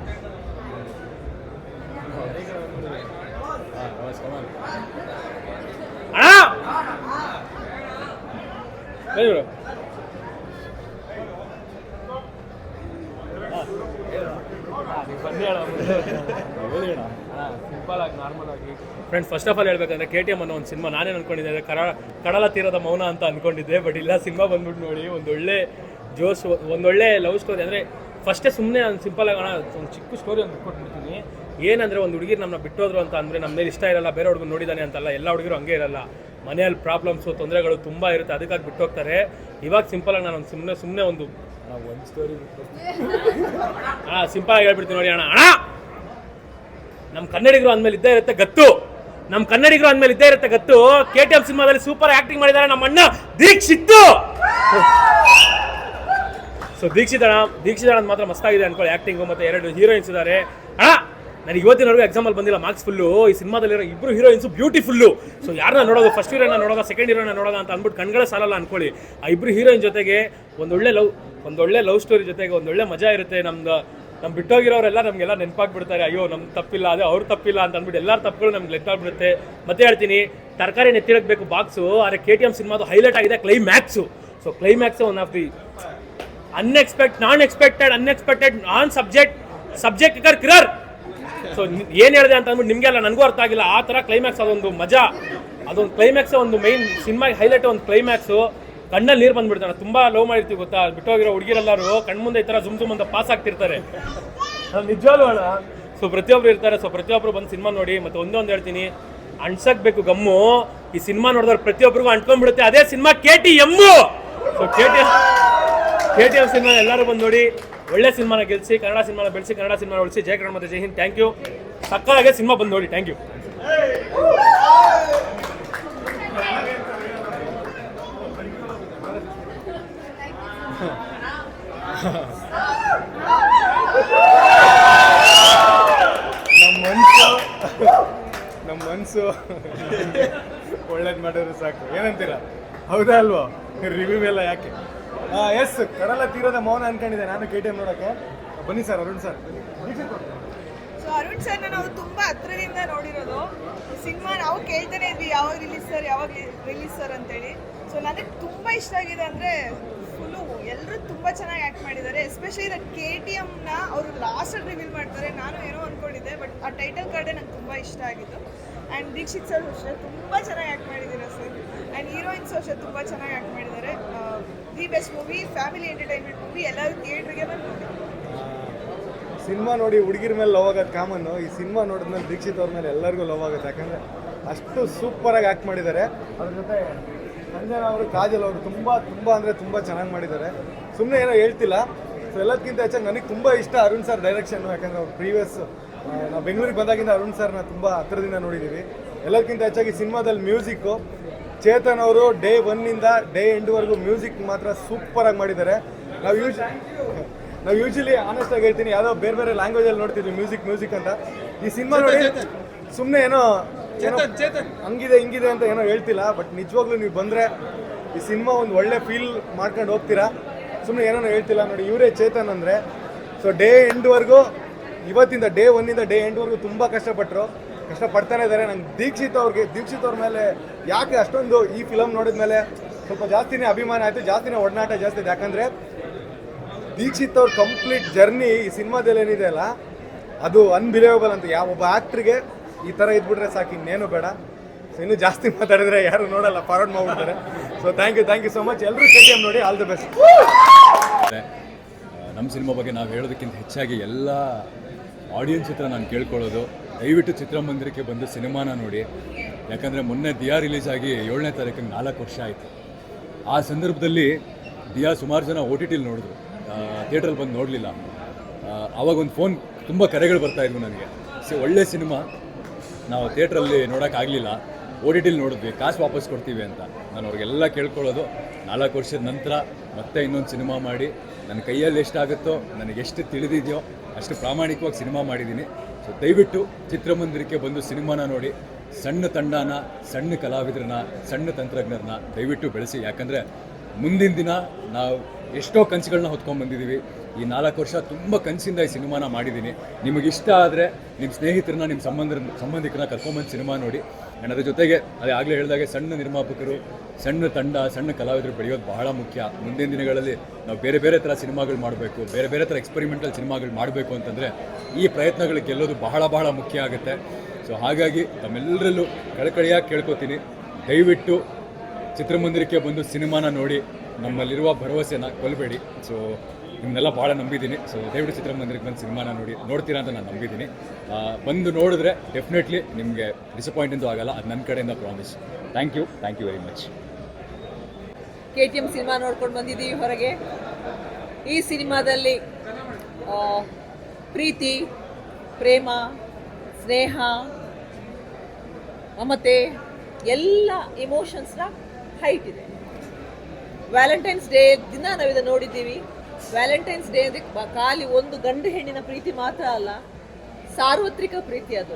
ಸಿಂಪಲ್ ಆಗಿ ನಾರ್ಮಲ್ ಆಗಿ ಫ್ರೆಂಡ್ಸ್, ಫಸ್ಟ್ ಆಫ್ ಆಲ್ ಹೇಳ್ಬೇಕಂದ್ರೆ KTM ಅನ್ನೋ ಒಂದು ಸಿನಿಮಾ ನಾನೇನು ಅಂದ್ಕೊಂಡಿದ್ದೆ ಕಡಲ ತೀರದ ಮೌನ ಅಂತ ಅಂದ್ಕೊಂಡಿದ್ದೆ. ಬಟ್ ಇಲ್ಲ, ಸಿನಿಮಾ ಬಂದ್ಬಿಟ್ಟು ನೋಡಿ, ಒಂದೊಳ್ಳೆ ಜೋಶ್, ಒಂದೊಳ್ಳೆ ಲವ್ ಸ್ಟೋರಿ. ಅಂದರೆ ಫಸ್ಟೇ ಸುಮ್ಮನೆ ಒಂದು ಸಿಂಪಲ್ ಆಗಿ ಒಂದು ಚಿಕ್ಕ ಸ್ಟೋರಿ ಒಂದು ಬಿಟ್ಕೊಟ್ಬಿಡ್ತೀನಿ. ಏನಂದರೆ ಒಂದು ಹುಡುಗಿರು ನಮ್ಮನ್ನ ಬಿಟ್ಟೋದ್ರು ಅಂತ ಅಂದರೆ ನಮ್ಮ ಮೇಲೆ ಇಷ್ಟ ಇರಲ್ಲ, ಬೇರೆ ಹುಡುಗರು ನೋಡಿದ್ದಾನೆ ಅಂತಲ್ಲ. ಎಲ್ಲ ಹುಡುಗರು ಹಂಗೆ ಇರಲ್ಲ, ಮನೆಯಲ್ಲಿ ಪ್ರಾಬ್ಲಮ್ಸು, ತೊಂದರೆಗಳು ತುಂಬ ಇರುತ್ತೆ, ಅದಕ್ಕಾಗಿ ಬಿಟ್ಟೋಗ್ತಾರೆ. ಇವಾಗ ಸಿಂಪಲಾಗಿ ನಾನು ಒಂದು ಸುಮ್ಮನೆ ಒಂದು ಸ್ಟೋರಿ ಸಿಂಪಲಾಗಿ ಹೇಳ್ಬಿಡ್ತೀನಿ ನೋಡಿ. ಅಣ್ಣ ನಮ್ಮ ಕನ್ನಡಿಗರು ಅಂದಮೇಲೆ ಇದ್ದೇ ಇರುತ್ತೆ ಗತ್ತು. KTM ಸಿನಿಮಾದಲ್ಲಿ ಸೂಪರ್ ಆಕ್ಟಿಂಗ್ ಮಾಡಿದ್ದಾರೆ ನಮ್ಮ ಅಣ್ಣ ದೀಕ್ಷಿತ್. ಸೊ ದೀಕ್ಷಿತ್ ಅಣ್ಣ ಮಾತ್ರ ಮಸ್ತಾಗಿದೆ ಅನ್ಕೊಳ್ಳಿ ಆ್ಯಕ್ಟಿಂಗು. ಮತ್ತು 2 ಹೀರೋಯಿನ್ಸ್ ಇದ್ದಾರೆ. ನನಗೆ ಇವತ್ತಿನವರೆಗೂ ಎಕ್ಸಾಂಪಲ್ ಬಂದಿಲ್ಲ, ಮಾರ್ಕ್ಸ್ ಫುಲ್ಲು. ಈ ಸಿನಿಮಾದಲ್ಲಿರೋ 2 ಹೀರೋಯಿನ್ಸು ಬ್ಯೂಟಿಫುಲ್ಲು. ಸೊ ಯಾರನ್ನ ನೋಡೋದು, ಫಸ್ಟ್ ಹೀರೋಯಿನ್ನ ನೋಡೋದ, ಸೆಕೆಂಡ್ ಹೀರೋಯಿನ್ನ ನೋಡೋದ ಅಂತ ಅಂದ್ಬಿಟ್ಟು ಕಣ್ಗಳ ಸಾಲಲ್ಲ ಅನ್ಕೊಳ್ಳಿ. ಆ 2 ಹೀರೋಯಿನ್ ಜೊತೆಗೆ ಒಂದೊಳ್ಳೆ ಲವ್ ಸ್ಟೋರಿ ಜೊತೆಗೆ ಒಂದೊಳ್ಳೆ ಮಜಾ ಇರುತ್ತೆ. ನಮ್ಮ ಬಿಟ್ಟೋಗಿರೋರೆಲ್ಲ ನಮಗೆಲ್ಲ ನೆನಪಾಗ್ಬಿಡ್ತಾರೆ. ಅಯ್ಯೋ ನಮ್ಮ ತಪ್ಪಿಲ್ಲ, ಅದೇ ಅವ್ರ ತಪ್ಪಿಲ್ಲ ಅಂತ ಅಂದ್ಬಿಟ್ಟು ಎಲ್ಲರ ತಪ್ಪುಗಳು ನಮ್ಗೆ ನೆನಪಾಗ್ಬಿಡುತ್ತೆ. ಮತ್ತೆ ಹೇಳ್ತೀನಿ, ತರಕಾರಿ ನೆತ್ತಿಡಬೇಕು ಬಾಕ್ಸು. ಆದರೆ KTM ಸಿನಿಮಾದು ಹೈಲೈಟ್ ಆಗಿದೆ climax. So climax one of the unexpected on subject ಕಿರರ್. ಸೊ ಏನು ಹೇಳಿದೆ ಅಂತ ಅಂದ್ಬಿಟ್ಟು ನಿಮಗೆಲ್ಲ ನನಗೂ ಅರ್ಥ ಆಗಿಲ್ಲ. ಆ ಥರ ಕ್ಲೈಮ್ಯಾಕ್ಸ್, ಅದೊಂದು ಮಜಾ, ಅದೊಂದು ಕ್ಲೈಮ್ಯಾಕ್ಸ್, ಒಂದು ಮೈನ್ ಸಿನಿಮಾಗೆ ಹೈಲೈಟ್ ಒಂದು ಕ್ಲೈಮ್ಯಾಕ್ಸು. ಕಣ್ಣಲ್ಲಿ ನೀರು ಬಂದ್ಬಿಡ್ತಾರೆ. ತುಂಬ ಲವ್ ಮಾಡಿರ್ತೀವಿ ಗೊತ್ತಾ, ಬಿಟ್ಟೋಗಿರೋ ಹುಡುಗಿರೆಲ್ಲರೂ ಕಣ್ಮುಂದೆ ಈ ಥರ ಜುಮ್ ಅಂತ ಪಾಸ್ ಆಗ್ತಿರ್ತಾರೆ. ನಿಜವಾಗ್ಲೂ ಅಣ್ಣ. ಸೊ ಪ್ರತಿಯೊಬ್ಬರು ಇರ್ತಾರೆ. ಸೊ ಪ್ರತಿಯೊಬ್ಬರು ಬಂದು ಸಿನಿಮಾ ನೋಡಿ. ಮತ್ತು ಒಂದೊಂದು ಹೇಳ್ತೀನಿ, ಅಣ್ಸಕ್ಬೇಕು ಗಮ್ಮು. ಈ ಸಿನಿಮಾ ನೋಡಿದ್ರೆ ಪ್ರತಿಯೊಬ್ಬರಿಗೂ ಅಂಟ್ಕೊಂಡ್ಬಿಡುತ್ತೆ. ಅದೇ cinema KTM. So KTM cinema ಎಲ್ಲರೂ ಬಂದು ನೋಡಿ. ಒಳ್ಳೆ ಸಿನಿಮಾನ ಗೆಲ್ಲಿಸಿ, ಕನ್ನಡ ಸಿನಿಮಾನ ಬೆಳೆಸಿ, ಕನ್ನಡ ಸಿನಿಮಾನ ಉಳಿಸಿ. ಜೈ ಕನ್ನಡ ಮತ್ತು ಜೈ ಹಿಂದ್. Thank you. ಸಕ್ಕತ್ತಾಗೆ ಸಿನಿಮಾ ಬಂದು ನೋಡಿ. Thank you. ನಮ್ಮ ಮನಸ್ಸು ಒಳ್ಳೇದು ಮಾಡಿದ್ರೆ ಸಾಕು. ಏನಂತೀರಾ? ಹೌದಾ ಅಲ್ವಾ? ರಿವ್ಯೂ ಎಲ್ಲ ಯಾಕೆ? ಎಸ್, ಕಡಲ ತೀರದ ಮೌನ ಅನ್ಕೊಂಡಿದ್ದೆ ನಾನು KTM ನೋಡೋಕ್ಕೆ. ಬನ್ನಿ sir, Arun sir. So Arun ಸರ್ನ ನಾವು ತುಂಬ ಹತ್ರದಿಂದ ನೋಡಿರೋದು. ಸಿನಿಮಾ ನಾವು ಕೇಳ್ತಾನೆ ಇದ್ವಿ, ಯಾವಾಗ ರಿಲೀಸ್ ಸರ್ ಅಂತೇಳಿ. ಸೊ ನನಗೆ ತುಂಬ ಇಷ್ಟ ಆಗಿದೆ ಅಂದರೆ ಫುಲ್ಲು ಎಲ್ಲರೂ ತುಂಬ ಚೆನ್ನಾಗಿ ಆ್ಯಕ್ಟ್ ಮಾಡಿದ್ದಾರೆ. ಎಸ್ಪೆಷಲಿ ದ KTMನ ಅವರು ಲಾಸ್ಟಲ್ಲಿ ರಿವೀಲ್ ಮಾಡ್ತಾರೆ. ನಾನು ಏನೋ ಅಂದ್ಕೊಂಡಿದ್ದೆ, ಬಟ್ ಆ ಟೈಟಲ್ ಕಾರ್ಡೇ ನಂಗೆ ತುಂಬ ಇಷ್ಟ ಆಗಿತ್ತು. ಆ್ಯಂಡ್ ದೀಕ್ಷಿತ್ ಸರ್ ಅಷ್ಟೇ ತುಂಬ ಚೆನ್ನಾಗಿ ಆ್ಯಕ್ಟ್ ಮಾಡಿದ್ದಾರೆ ಸರ್. ಆ್ಯಂಡ್ ಹೀರೋಯಿನ್ಸ್ ಅಷ್ಟೇ ತುಂಬ ಚೆನ್ನಾಗಿ ಆ್ಯಕ್ಟ್ ಮಾಡಿದ್ದಾರೆ. The best movie, family entertainment movie, ಎಲ್ಲರೂ ಥಿಯೇಟ್ರಿಗೆ ಬಂದು ನೋಡಿ. ಸಿನಿಮಾ ನೋಡಿ ಹುಡುಗಿರ ಮೇಲೆ ಲವ್ ಆಗೋದು ಕಾಮನ್ನು. ಈ ಸಿನಿಮಾ ನೋಡಿದ್ಮೇಲೆ ದೀಕ್ಷಿತ್ ಅವ್ರ ಮೇಲೆ ಎಲ್ಲರಿಗೂ ಲವ್ ಆಗುತ್ತೆ. ಯಾಕಂದರೆ ಅಷ್ಟು ಸೂಪರಾಗಿ ಆ್ಯಕ್ಟ್ ಮಾಡಿದ್ದಾರೆ. ಅದ್ರ ಜೊತೆ ಸಂಜನಾ ಅವರು, ಕಾಜಲ್ ಅವರು ತುಂಬ ಅಂದರೆ ತುಂಬ ಚೆನ್ನಾಗಿ ಮಾಡಿದ್ದಾರೆ. ಸುಮ್ಮನೆ ಏನೋ ಹೇಳ್ತಿಲ್ಲ. ಸೊ ಎಲ್ಲದಕ್ಕಿಂತ ಹೆಚ್ಚಾಗಿ ನನಗೆ ತುಂಬ ಇಷ್ಟ ಅರುಣ್ ಸರ್ ಡೈರೆಕ್ಷನ್ನು. ಯಾಕಂದರೆ ಅವ್ರು ಪ್ರೀವಿಯಸ್ ನಾವು ಬೆಂಗಳೂರಿಗೆ ಬಂದಾಗಿಂದ ಅರುಣ್ ಸರ್ನ ತುಂಬ ಹತ್ತಿರದಿಂದ ನೋಡಿದ್ದೀವಿ. ಎಲ್ಲದಕ್ಕಿಂತ ಹೆಚ್ಚಾಗಿ ಸಿನಿಮಾದಲ್ಲಿ ಮ್ಯೂಸಿಕ್ಕು ಚೇತನ್ ಅವರು ಡೇ 1ಇಂದ ಡೇ ಎಂಡ್ವರೆಗೂ ಮ್ಯೂಸಿಕ್ ಮಾತ್ರ ಸೂಪರಾಗಿ ಮಾಡಿದ್ದಾರೆ. ನಾವು ಯೂಶಲಿ ಆನೆಸ್ಟಾಗಿ ಹೇಳ್ತೀನಿ, ಯಾವುದೋ ಬೇರೆ ಲ್ಯಾಂಗ್ವೇಜಲ್ಲಿ ನೋಡ್ತಿದ್ವಿ ಮ್ಯೂಸಿಕ್ ಅಂತ. ಈ ಸಿನಿಮಾ ನೋಡಿ ಸುಮ್ಮನೆ ಏನೋ ಹಂಗಿದೆ ಹಿಂಗಿದೆ ಅಂತ ಏನೋ ಹೇಳ್ತಿಲ್ಲ. ಬಟ್ ನಿಜವಾಗ್ಲೂ ನೀವು ಬಂದರೆ ಈ ಸಿನಿಮಾ ಒಂದು ಒಳ್ಳೆ ಫೀಲ್ ಮಾಡ್ಕೊಂಡು ಹೋಗ್ತೀರಾ. ಸುಮ್ಮನೆ ಏನೋ ಹೇಳ್ತಿಲ್ಲ ನೋಡಿ. ಇವರೇ ಚೇತನ್ ಅಂದರೆ. ಸೊ ಡೇ ಎಂಡ್ವರೆಗೂ, ಇವತ್ತಿಂದ ಡೇ 1ಇಂದ ಡೇ ಎಂಡ್ವರೆಗೂ ತುಂಬ ಕಷ್ಟಪಡ್ತಾನೆ ಇದ್ದಾರೆ. ನಂಗೆ ದೀಕ್ಷಿತ್ ಅವ್ರ ಮೇಲೆ ಯಾಕೆ ಅಷ್ಟೊಂದು ಈ ಫಿಲಮ್ ನೋಡಿದ ಮೇಲೆ ಸ್ವಲ್ಪ ಜಾಸ್ತಿನೇ ಅಭಿಮಾನ ಆಯಿತು, ಜಾಸ್ತಿನೇ ಒಡನಾಟ ಜಾಸ್ತಿ ಇದೆ. ಯಾಕಂದರೆ ದೀಕ್ಷಿತ್ ಅವ್ರ ಕಂಪ್ಲೀಟ್ ಜರ್ನಿ ಈ ಸಿನಿಮಾದಲ್ಲಿ ಏನಿದೆ ಅಲ್ಲ, ಅದು ಅನ್ಬಿಲೀವಬಲ್ ಅಂತ. ಯಾವ ಒಬ್ಬ ಆ್ಯಕ್ಟ್ರಿಗೆ ಈ ಥರ ಇದ್ಬಿಟ್ರೆ ಸಾಕು, ಇನ್ನೇನು ಬೇಡ. ಸೊ ಇನ್ನೂ ಜಾಸ್ತಿ ಮಾತಾಡಿದ್ರೆ ಯಾರು ನೋಡಲ್ಲ, ಫಾರ್ವರ್ಡ್ ಮಾಡ್ಬಿಡ್ತಾರೆ. So thank you so much. ಎಲ್ಲರೂ KTM ನೋಡಿ. All the best. ನಮ್ಮ ಸಿನಿಮಾ ಬಗ್ಗೆ ನಾವು ಹೇಳೋದಕ್ಕಿಂತ ಹೆಚ್ಚಾಗಿ ಎಲ್ಲ ಆಡಿಯನ್ಸ್ ಹತ್ರ ನಾನು ಕೇಳ್ಕೊಳ್ಳೋದು, ದಯವಿಟ್ಟು ಚಿತ್ರಮಂದಿರಕ್ಕೆ ಬಂದು ಸಿನಿಮಾನ ನೋಡಿ. ಯಾಕಂದರೆ ಮೊನ್ನೆ ದಿಯಾ ರಿಲೀಸ್ ಆಗಿ 7ನೇ ತಾರೀಕಿಗೆ 4 ವರ್ಷ ಆಯಿತು. ಆ ಸಂದರ್ಭದಲ್ಲಿ ದಿಯಾ ಸುಮಾರು ಜನ OTTಲಿ ನೋಡಿದ್ರು, ಥಿಯೇಟ್ರಲ್ಲಿ ಬಂದು ನೋಡಲಿಲ್ಲ. ಆವಾಗ ಒಂದು ಫೋನ್ ತುಂಬ ಕರೆಗಳು ಬರ್ತಾಯಿದ್ವು ನನಗೆ. ಒಳ್ಳೆ ಸಿನಿಮಾ ನಾವು ಥಿಯೇಟ್ರಲ್ಲಿ ನೋಡೋಕ್ಕಾಗಲಿಲ್ಲ, OTTಲಿ ನೋಡಿದ್ವಿ, ಕಾಸು ವಾಪಸ್ ಕೊಡ್ತೀವಿ ಅಂತ. ನಾನು ಅವ್ರಿಗೆಲ್ಲ ಕೇಳ್ಕೊಳ್ಳೋದು, 4 ವರ್ಷದ ನಂತರ ಮತ್ತೆ ಇನ್ನೊಂದು ಸಿನಿಮಾ ಮಾಡಿ ನನ್ನ ಕೈಯಲ್ಲಿ ಎಷ್ಟಾಗುತ್ತೋ, ನನಗೆ ಎಷ್ಟು ತಿಳಿದಿದೆಯೋ ಅಷ್ಟು ಪ್ರಾಮಾಣಿಕವಾಗಿ ಸಿನಿಮಾ ಮಾಡಿದ್ದೀನಿ. ಸೊ ದಯವಿಟ್ಟು ಚಿತ್ರಮಂದಿರಕ್ಕೆ ಬಂದು ಸಿನಿಮಾನ ನೋಡಿ. ಸಣ್ಣ ತಂಡನ, ಸಣ್ಣ ಕಲಾವಿದರನ್ನ, ಸಣ್ಣ ತಂತ್ರಜ್ಞರನ್ನ ದಯವಿಟ್ಟು ಬೆಳೆಸಿ. ಯಾಕಂದರೆ ಮುಂದಿನ ದಿನ ನಾವು ಎಷ್ಟೋ ಕನಸುಗಳನ್ನ ಹೊತ್ಕೊಂಡು ಬಂದಿದ್ದೀವಿ. ಈ 4 ವರ್ಷ ತುಂಬ ಕನಸಿಂದ ಈ ಸಿನಿಮಾನ ಮಾಡಿದ್ದೀನಿ. ನಿಮಗಿಷ್ಟ ಆದರೆ ನಿಮ್ಮ ಸ್ನೇಹಿತರನ್ನ, ನಿಮ್ಮ ಸಂಬಂಧಿಕರನ್ನ ಕರ್ಕೊಂಬಂದು ಸಿನಿಮಾ ನೋಡಿ. ಆ್ಯಂಡ್ ಅದ್ರ ಜೊತೆಗೆ ಅದೇ ಆಗಲೇ ಹೇಳಿದಾಗೆ ಸಣ್ಣ ನಿರ್ಮಾಪಕರು, ಸಣ್ಣ ತಂಡ, ಸಣ್ಣ ಕಲಾವಿದರು ಬೆಳೆಯೋದು ಬಹಳ ಮುಖ್ಯ. ಮುಂದಿನ ದಿನಗಳಲ್ಲಿ ನಾವು ಬೇರೆ ಥರ ಸಿನಿಮಾಗಳು ಮಾಡಬೇಕು, ಬೇರೆ ಥರ ಎಕ್ಸ್ಪೆರಿಮೆಂಟಲ್ ಸಿನಿಮಾಗಳು ಮಾಡಬೇಕು ಅಂತಂದರೆ ಈ ಪ್ರಯತ್ನಗಳು ಗೆಲ್ಲೋದು ಬಹಳ ಮುಖ್ಯ ಆಗುತ್ತೆ. ಸೊ ಹಾಗಾಗಿ ತಮ್ಮೆಲ್ಲರಲ್ಲೂ ಕಳಕಳಿಯಾಗಿ ಕೇಳ್ಕೊತೀನಿ, ದಯವಿಟ್ಟು ಚಿತ್ರಮಂದಿರಕ್ಕೆ ಬಂದು ಸಿನಿಮಾನ ನೋಡಿ. ನಮ್ಮಲ್ಲಿರುವ ಭರವಸೆನ ಕೊಲ್ಲಬೇಡಿ. ಸೊ ನಿಮ್ಮನ್ನೆಲ್ಲ ಭಾಳ ನಂಬಿದ್ದೀನಿ. ಸೊ ದಯವಿಟ್ಟು ಚಿತ್ರಮಂದಿರಕ್ಕೆ ಬಂದು ಸಿನಿಮಾನ ನೋಡ್ತೀರಾ ಅಂತ ನಾನು ನಂಬಿದ್ದೀನಿ. ಬಂದು ನೋಡಿದ್ರೆ ಡೆಫಿನೆಟ್ಲಿ ನಿಮಗೆ ಡಿಸಪಾಯಿಂಟ್ ಅಂತೂ ಆಗಲ್ಲ, ಅದು ನನ್ನ ಕಡೆಯಿಂದ promise. Thank you very much. KTM cinema ನೋಡ್ಕೊಂಡು ಬಂದಿದ್ದೀವಿ ಹೊರಗೆ. ಈ ಸಿನಿಮಾದಲ್ಲಿ ಪ್ರೀತಿ, ಪ್ರೇಮ, ಸ್ನೇಹ, ಮಮತೆ ಎಲ್ಲ ಇಮೋಷನ್ಸ್ನ ಹೈಟ್ ಇದೆ. ವ್ಯಾಲೆಂಟೈನ್ಸ್ ಡೇ ದಿನ ನಾವಿದನ್ನು ನೋಡಿದ್ದೀವಿ. ವ್ಯಾಲೆಂಟೈನ್ಸ್ ಡೇ ಅಂದರೆ ಖಾಲಿ ಒಂದು ಗಂಡು ಹೆಣ್ಣಿನ ಪ್ರೀತಿ ಮಾತ್ರ ಅಲ್ಲ, ಸಾರ್ವತ್ರಿಕ ಪ್ರೀತಿ. ಅದು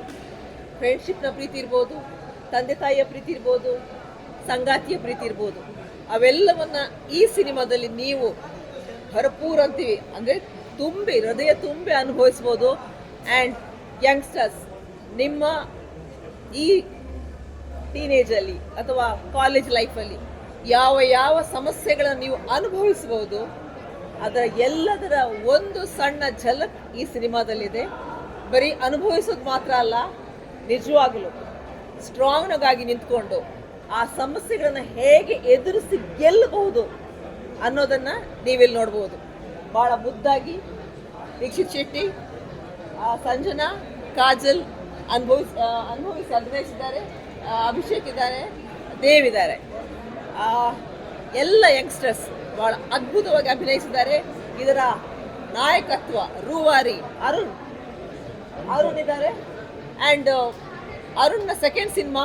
ಫ್ರೆಂಡ್ಶಿಪ್ನ ಪ್ರೀತಿ ಇರ್ಬೋದು, ತಂದೆ ತಾಯಿಯ ಪ್ರೀತಿ ಇರ್ಬೋದು, ಸಂಗಾತಿಯ ಪ್ರೀತಿ ಇರ್ಬೋದು. ಅವೆಲ್ಲವನ್ನ ಈ ಸಿನಿಮಾದಲ್ಲಿ ನೀವು ಭರಪೂರ ಅಂತೀವಿ ಅಂದರೆ ಹೃದಯ ತುಂಬಿ ಅನುಭವಿಸ್ಬೋದು. ಆ್ಯಂಡ್ ಯಂಗ್ಸ್ಟರ್ಸ್, ನಿಮ್ಮ ಈ ಟೀನೇಜಲ್ಲಿ ಅಥವಾ ಕಾಲೇಜ್ ಲೈಫಲ್ಲಿ ಯಾವ ಸಮಸ್ಯೆಗಳನ್ನು ನೀವು ಅನುಭವಿಸ್ಬೋದು, ಅದರ ಎಲ್ಲದರ ಒಂದು ಸಣ್ಣ ಝಲಕ್ ಈ ಸಿನಿಮಾದಲ್ಲಿದೆ. ಬರೀ ಅನುಭವಿಸೋದು ಮಾತ್ರ ಅಲ್ಲ, ನಿಜವಾಗಲೂ ಸ್ಟ್ರಾಂಗಾಗಿ ನಿಂತ್ಕೊಂಡು ಆ ಸಮಸ್ಯೆಗಳನ್ನು ಹೇಗೆ ಎದುರಿಸಿ ಗೆಲ್ಲಬಹುದು ಅನ್ನೋದನ್ನು ನೀವಿಲ್ಲಿ ನೋಡ್ಬೋದು. ಭಾಳ ಮುದ್ದಾಗಿ ದೀಕ್ಷಿತ್ ಶೆಟ್ಟಿ, ಸಂಜನಾ, ಕಾಜಲ್ ಅನುಭವಿಸಿ ಅಭಿನಯಿಸಿದ್ದಾರೆ. ಅಭಿಷೇಕ್ ಇದ್ದಾರೆ, ದೇವ್ ಇದ್ದಾರೆ. ಎಲ್ಲ ಯಂಗ್ಸ್ಟರ್ಸ್ ಭಾಳ ಅದ್ಭುತವಾಗಿ ಅಭಿನಯಿಸಿದ್ದಾರೆ. ಇದರ ನಾಯಕತ್ವ ರೂವಾರಿ ಅರುಣ್ ಇದ್ದಾರೆ. ಆ್ಯಂಡ್ ಅರುಣ್ನ ಸೆಕೆಂಡ್ ಸಿನಿಮಾ,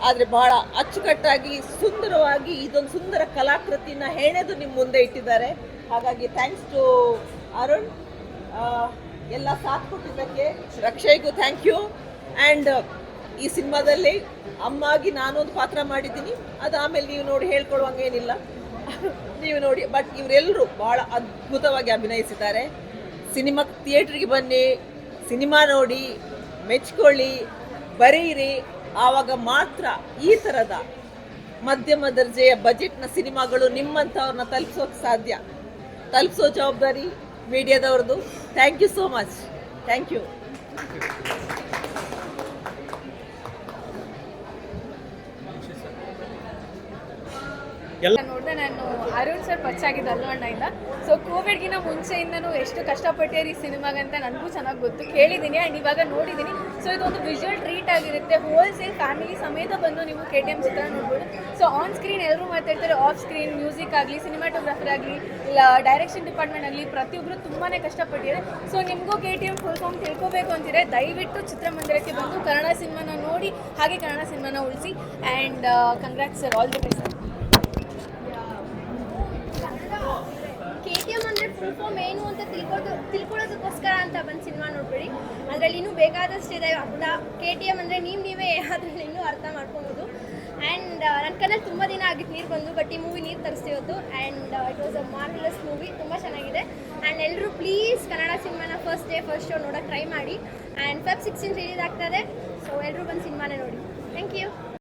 ಆದರೆ ಬಹಳ ಅಚ್ಚುಕಟ್ಟಾಗಿ ಸುಂದರವಾಗಿ ಇದೊಂದು ಸುಂದರ ಕಲಾಕೃತಿನ ಹೆಣೆದು ನಿಮ್ಮ ಮುಂದೆ ಇಟ್ಟಿದ್ದಾರೆ. ಹಾಗಾಗಿ ಥ್ಯಾಂಕ್ಸ್ ಟು ಅರುಣ್, ಎಲ್ಲ ಸಾಥ್ ಕೊಟ್ಟಿದ್ದಕ್ಕೆ. ರಕ್ಷಯ್ಗೂ ಥ್ಯಾಂಕ್ ಯು. ಆ್ಯಂಡ್ ಈ ಸಿನಿಮಾದಲ್ಲಿ ಅಮ್ಮಾಗಿ ನಾನೊಂದು ಪಾತ್ರ ಮಾಡಿದ್ದೀನಿ, ಅದು ಆಮೇಲೆ ನೀವು ನೋಡಿ ಹೇಳ್ಕೊಳ್ಳುವಂಗೇನಿಲ್ಲ, ನೀವು ನೋಡಿ. ಬಟ್ ಇವರೆಲ್ಲರೂ ಭಾಳ ಅದ್ಭುತವಾಗಿ ಅಭಿನಯಿಸಿದ್ದಾರೆ. ಸಿನಿಮಾ ಥಿಯೇಟ್ರಿಗೆ ಬನ್ನಿ, ಸಿನಿಮಾ ನೋಡಿ, ಮೆಚ್ಕೊಳ್ಳಿ, ಬರೀರಿ. ಆವಾಗ ಮಾತ್ರ ಈ ಥರದ ಮಧ್ಯಮ ದರ್ಜೆಯ ಬಜೆಟ್ನ ಸಿನಿಮಾಗಳು ನಿಮ್ಮಂಥವ್ರನ್ನ ತಲುಪಿಸೋ ಜವಾಬ್ದಾರಿ ಮೀಡಿಯಾದವ್ರದ್ದು. Thank you so much. Thank you. ನೋಡಿದೆ ನಾನು ಅರುಣ್ ಸರ್ ಪರಿಚಯ ಆಗಿದ್ದು ಅಲ್ಲಣ್ಣಿಂದ. ಸೊ ಕೋವಿಡ್ಗಿನ ಮುಂಚೆಯಿಂದನೂ ಎಷ್ಟು ಕಷ್ಟಪಟ್ಟಿದ್ದಾರೆ ಈ ಸಿನಿಮಾಗಂತ ನನಗೂ ಚೆನ್ನಾಗಿ ಗೊತ್ತು, ಕೇಳಿದ್ದೀನಿ ಆ್ಯಂಡ್ ಇವಾಗ ನೋಡಿದ್ದೀನಿ. ಸೊ ಇದೊಂದು ವಿಜುವಲ್ ಟ್ರೀಟ್ ಆಗಿರುತ್ತೆ. ಹೋಲ್ಸೇಲ್ ಫ್ಯಾಮಿಲಿ ಸಮೇತ ಬಂದು ನೀವು KTM ಚಿತ್ರ ನೋಡ್ಬೋದು. ಸೊ ಆನ್ ಸ್ಕ್ರೀನ್ ಎಲ್ಲರೂ ಮಾತಾಡ್ತಾರೆ, ಆಫ್ ಸ್ಕ್ರೀನ್ ಮ್ಯೂಸಿಕ್ ಆಗಲಿ, ಸಿನಿಮಾಟೋಗ್ರಫರ್ ಆಗಲಿ, ಇಲ್ಲ ಡೈರೆಕ್ಷನ್ ಡಿಪಾರ್ಟ್ಮೆಂಟ್ ಆಗಲಿ, ಪ್ರತಿಯೊಬ್ಬರು ತುಂಬಾ ಕಷ್ಟಪಟ್ಟಿದ್ದಾರೆ. ಸೊ ನಿಮಗೂ KTM ಫುಲ್ ಫಾರ್ಮ್ ತಿಳ್ಕೊಬೇಕು ಅಂತಿದ್ರೆ ದಯವಿಟ್ಟು ಚಿತ್ರಮಂದಿರಕ್ಕೆ ಬಂದು ಕನ್ನಡ ಸಿನಿಮಾನ ನೋಡಿ, ಹಾಗೆ ಕನ್ನಡ ಸಿನಿಮಾನ ಉಳಿಸಿ. And congrats sir, all the best sir. KTM ಅಂದರೆ ಫುಲ್ ಫಾರ್ಮ್ ಏನು ಅಂತ ತಿಳ್ಕೊಳ್ಳೋದಕ್ಕೋಸ್ಕರ ಅಂತ ಬಂದು ಸಿನಿಮಾ ನೋಡ್ಬೇಡಿ. ಅದರಲ್ಲಿ ಇನ್ನೂ ಬೇಕಾದಷ್ಟಿದೆ ಅರ್ಥ. KTM ಅಂದರೆ ನೀವೇ ಅದರಲ್ಲಿ ಇನ್ನೂ ಅರ್ಥ ಮಾಡ್ಕೊಬೋದು. ಆ್ಯಂಡ್ ನನ್ನ ಕಣ್ಣಲ್ಲಿ ತುಂಬ ದಿನ ಆಗಿತ್ತು ನೀರು ಬಂದು, ಬಟ್ ಈ ಮೂವಿ ನೀರು ತರಿಸ್ತಿವತ್ತು. And it was a marvellous movie, ತುಂಬ ಚೆನ್ನಾಗಿದೆ. ಆ್ಯಂಡ್ ಎಲ್ಲರೂ ಪ್ಲೀಸ್ ಕನ್ನಡ ಸಿನಿಮಾನ ಫಸ್ಟ್ ಶೋ ನೋಡೋಕ್ಕೆ ಟ್ರೈ ಮಾಡಿ. ಆ್ಯಂಡ್ Feb 16 ರಿಲೀಸ್ ಆಗ್ತದೆ. ಸೊ ಎಲ್ಲರೂ ಬಂದು ಸಿನಿಮಾನೇ ನೋಡಿ. Thank you.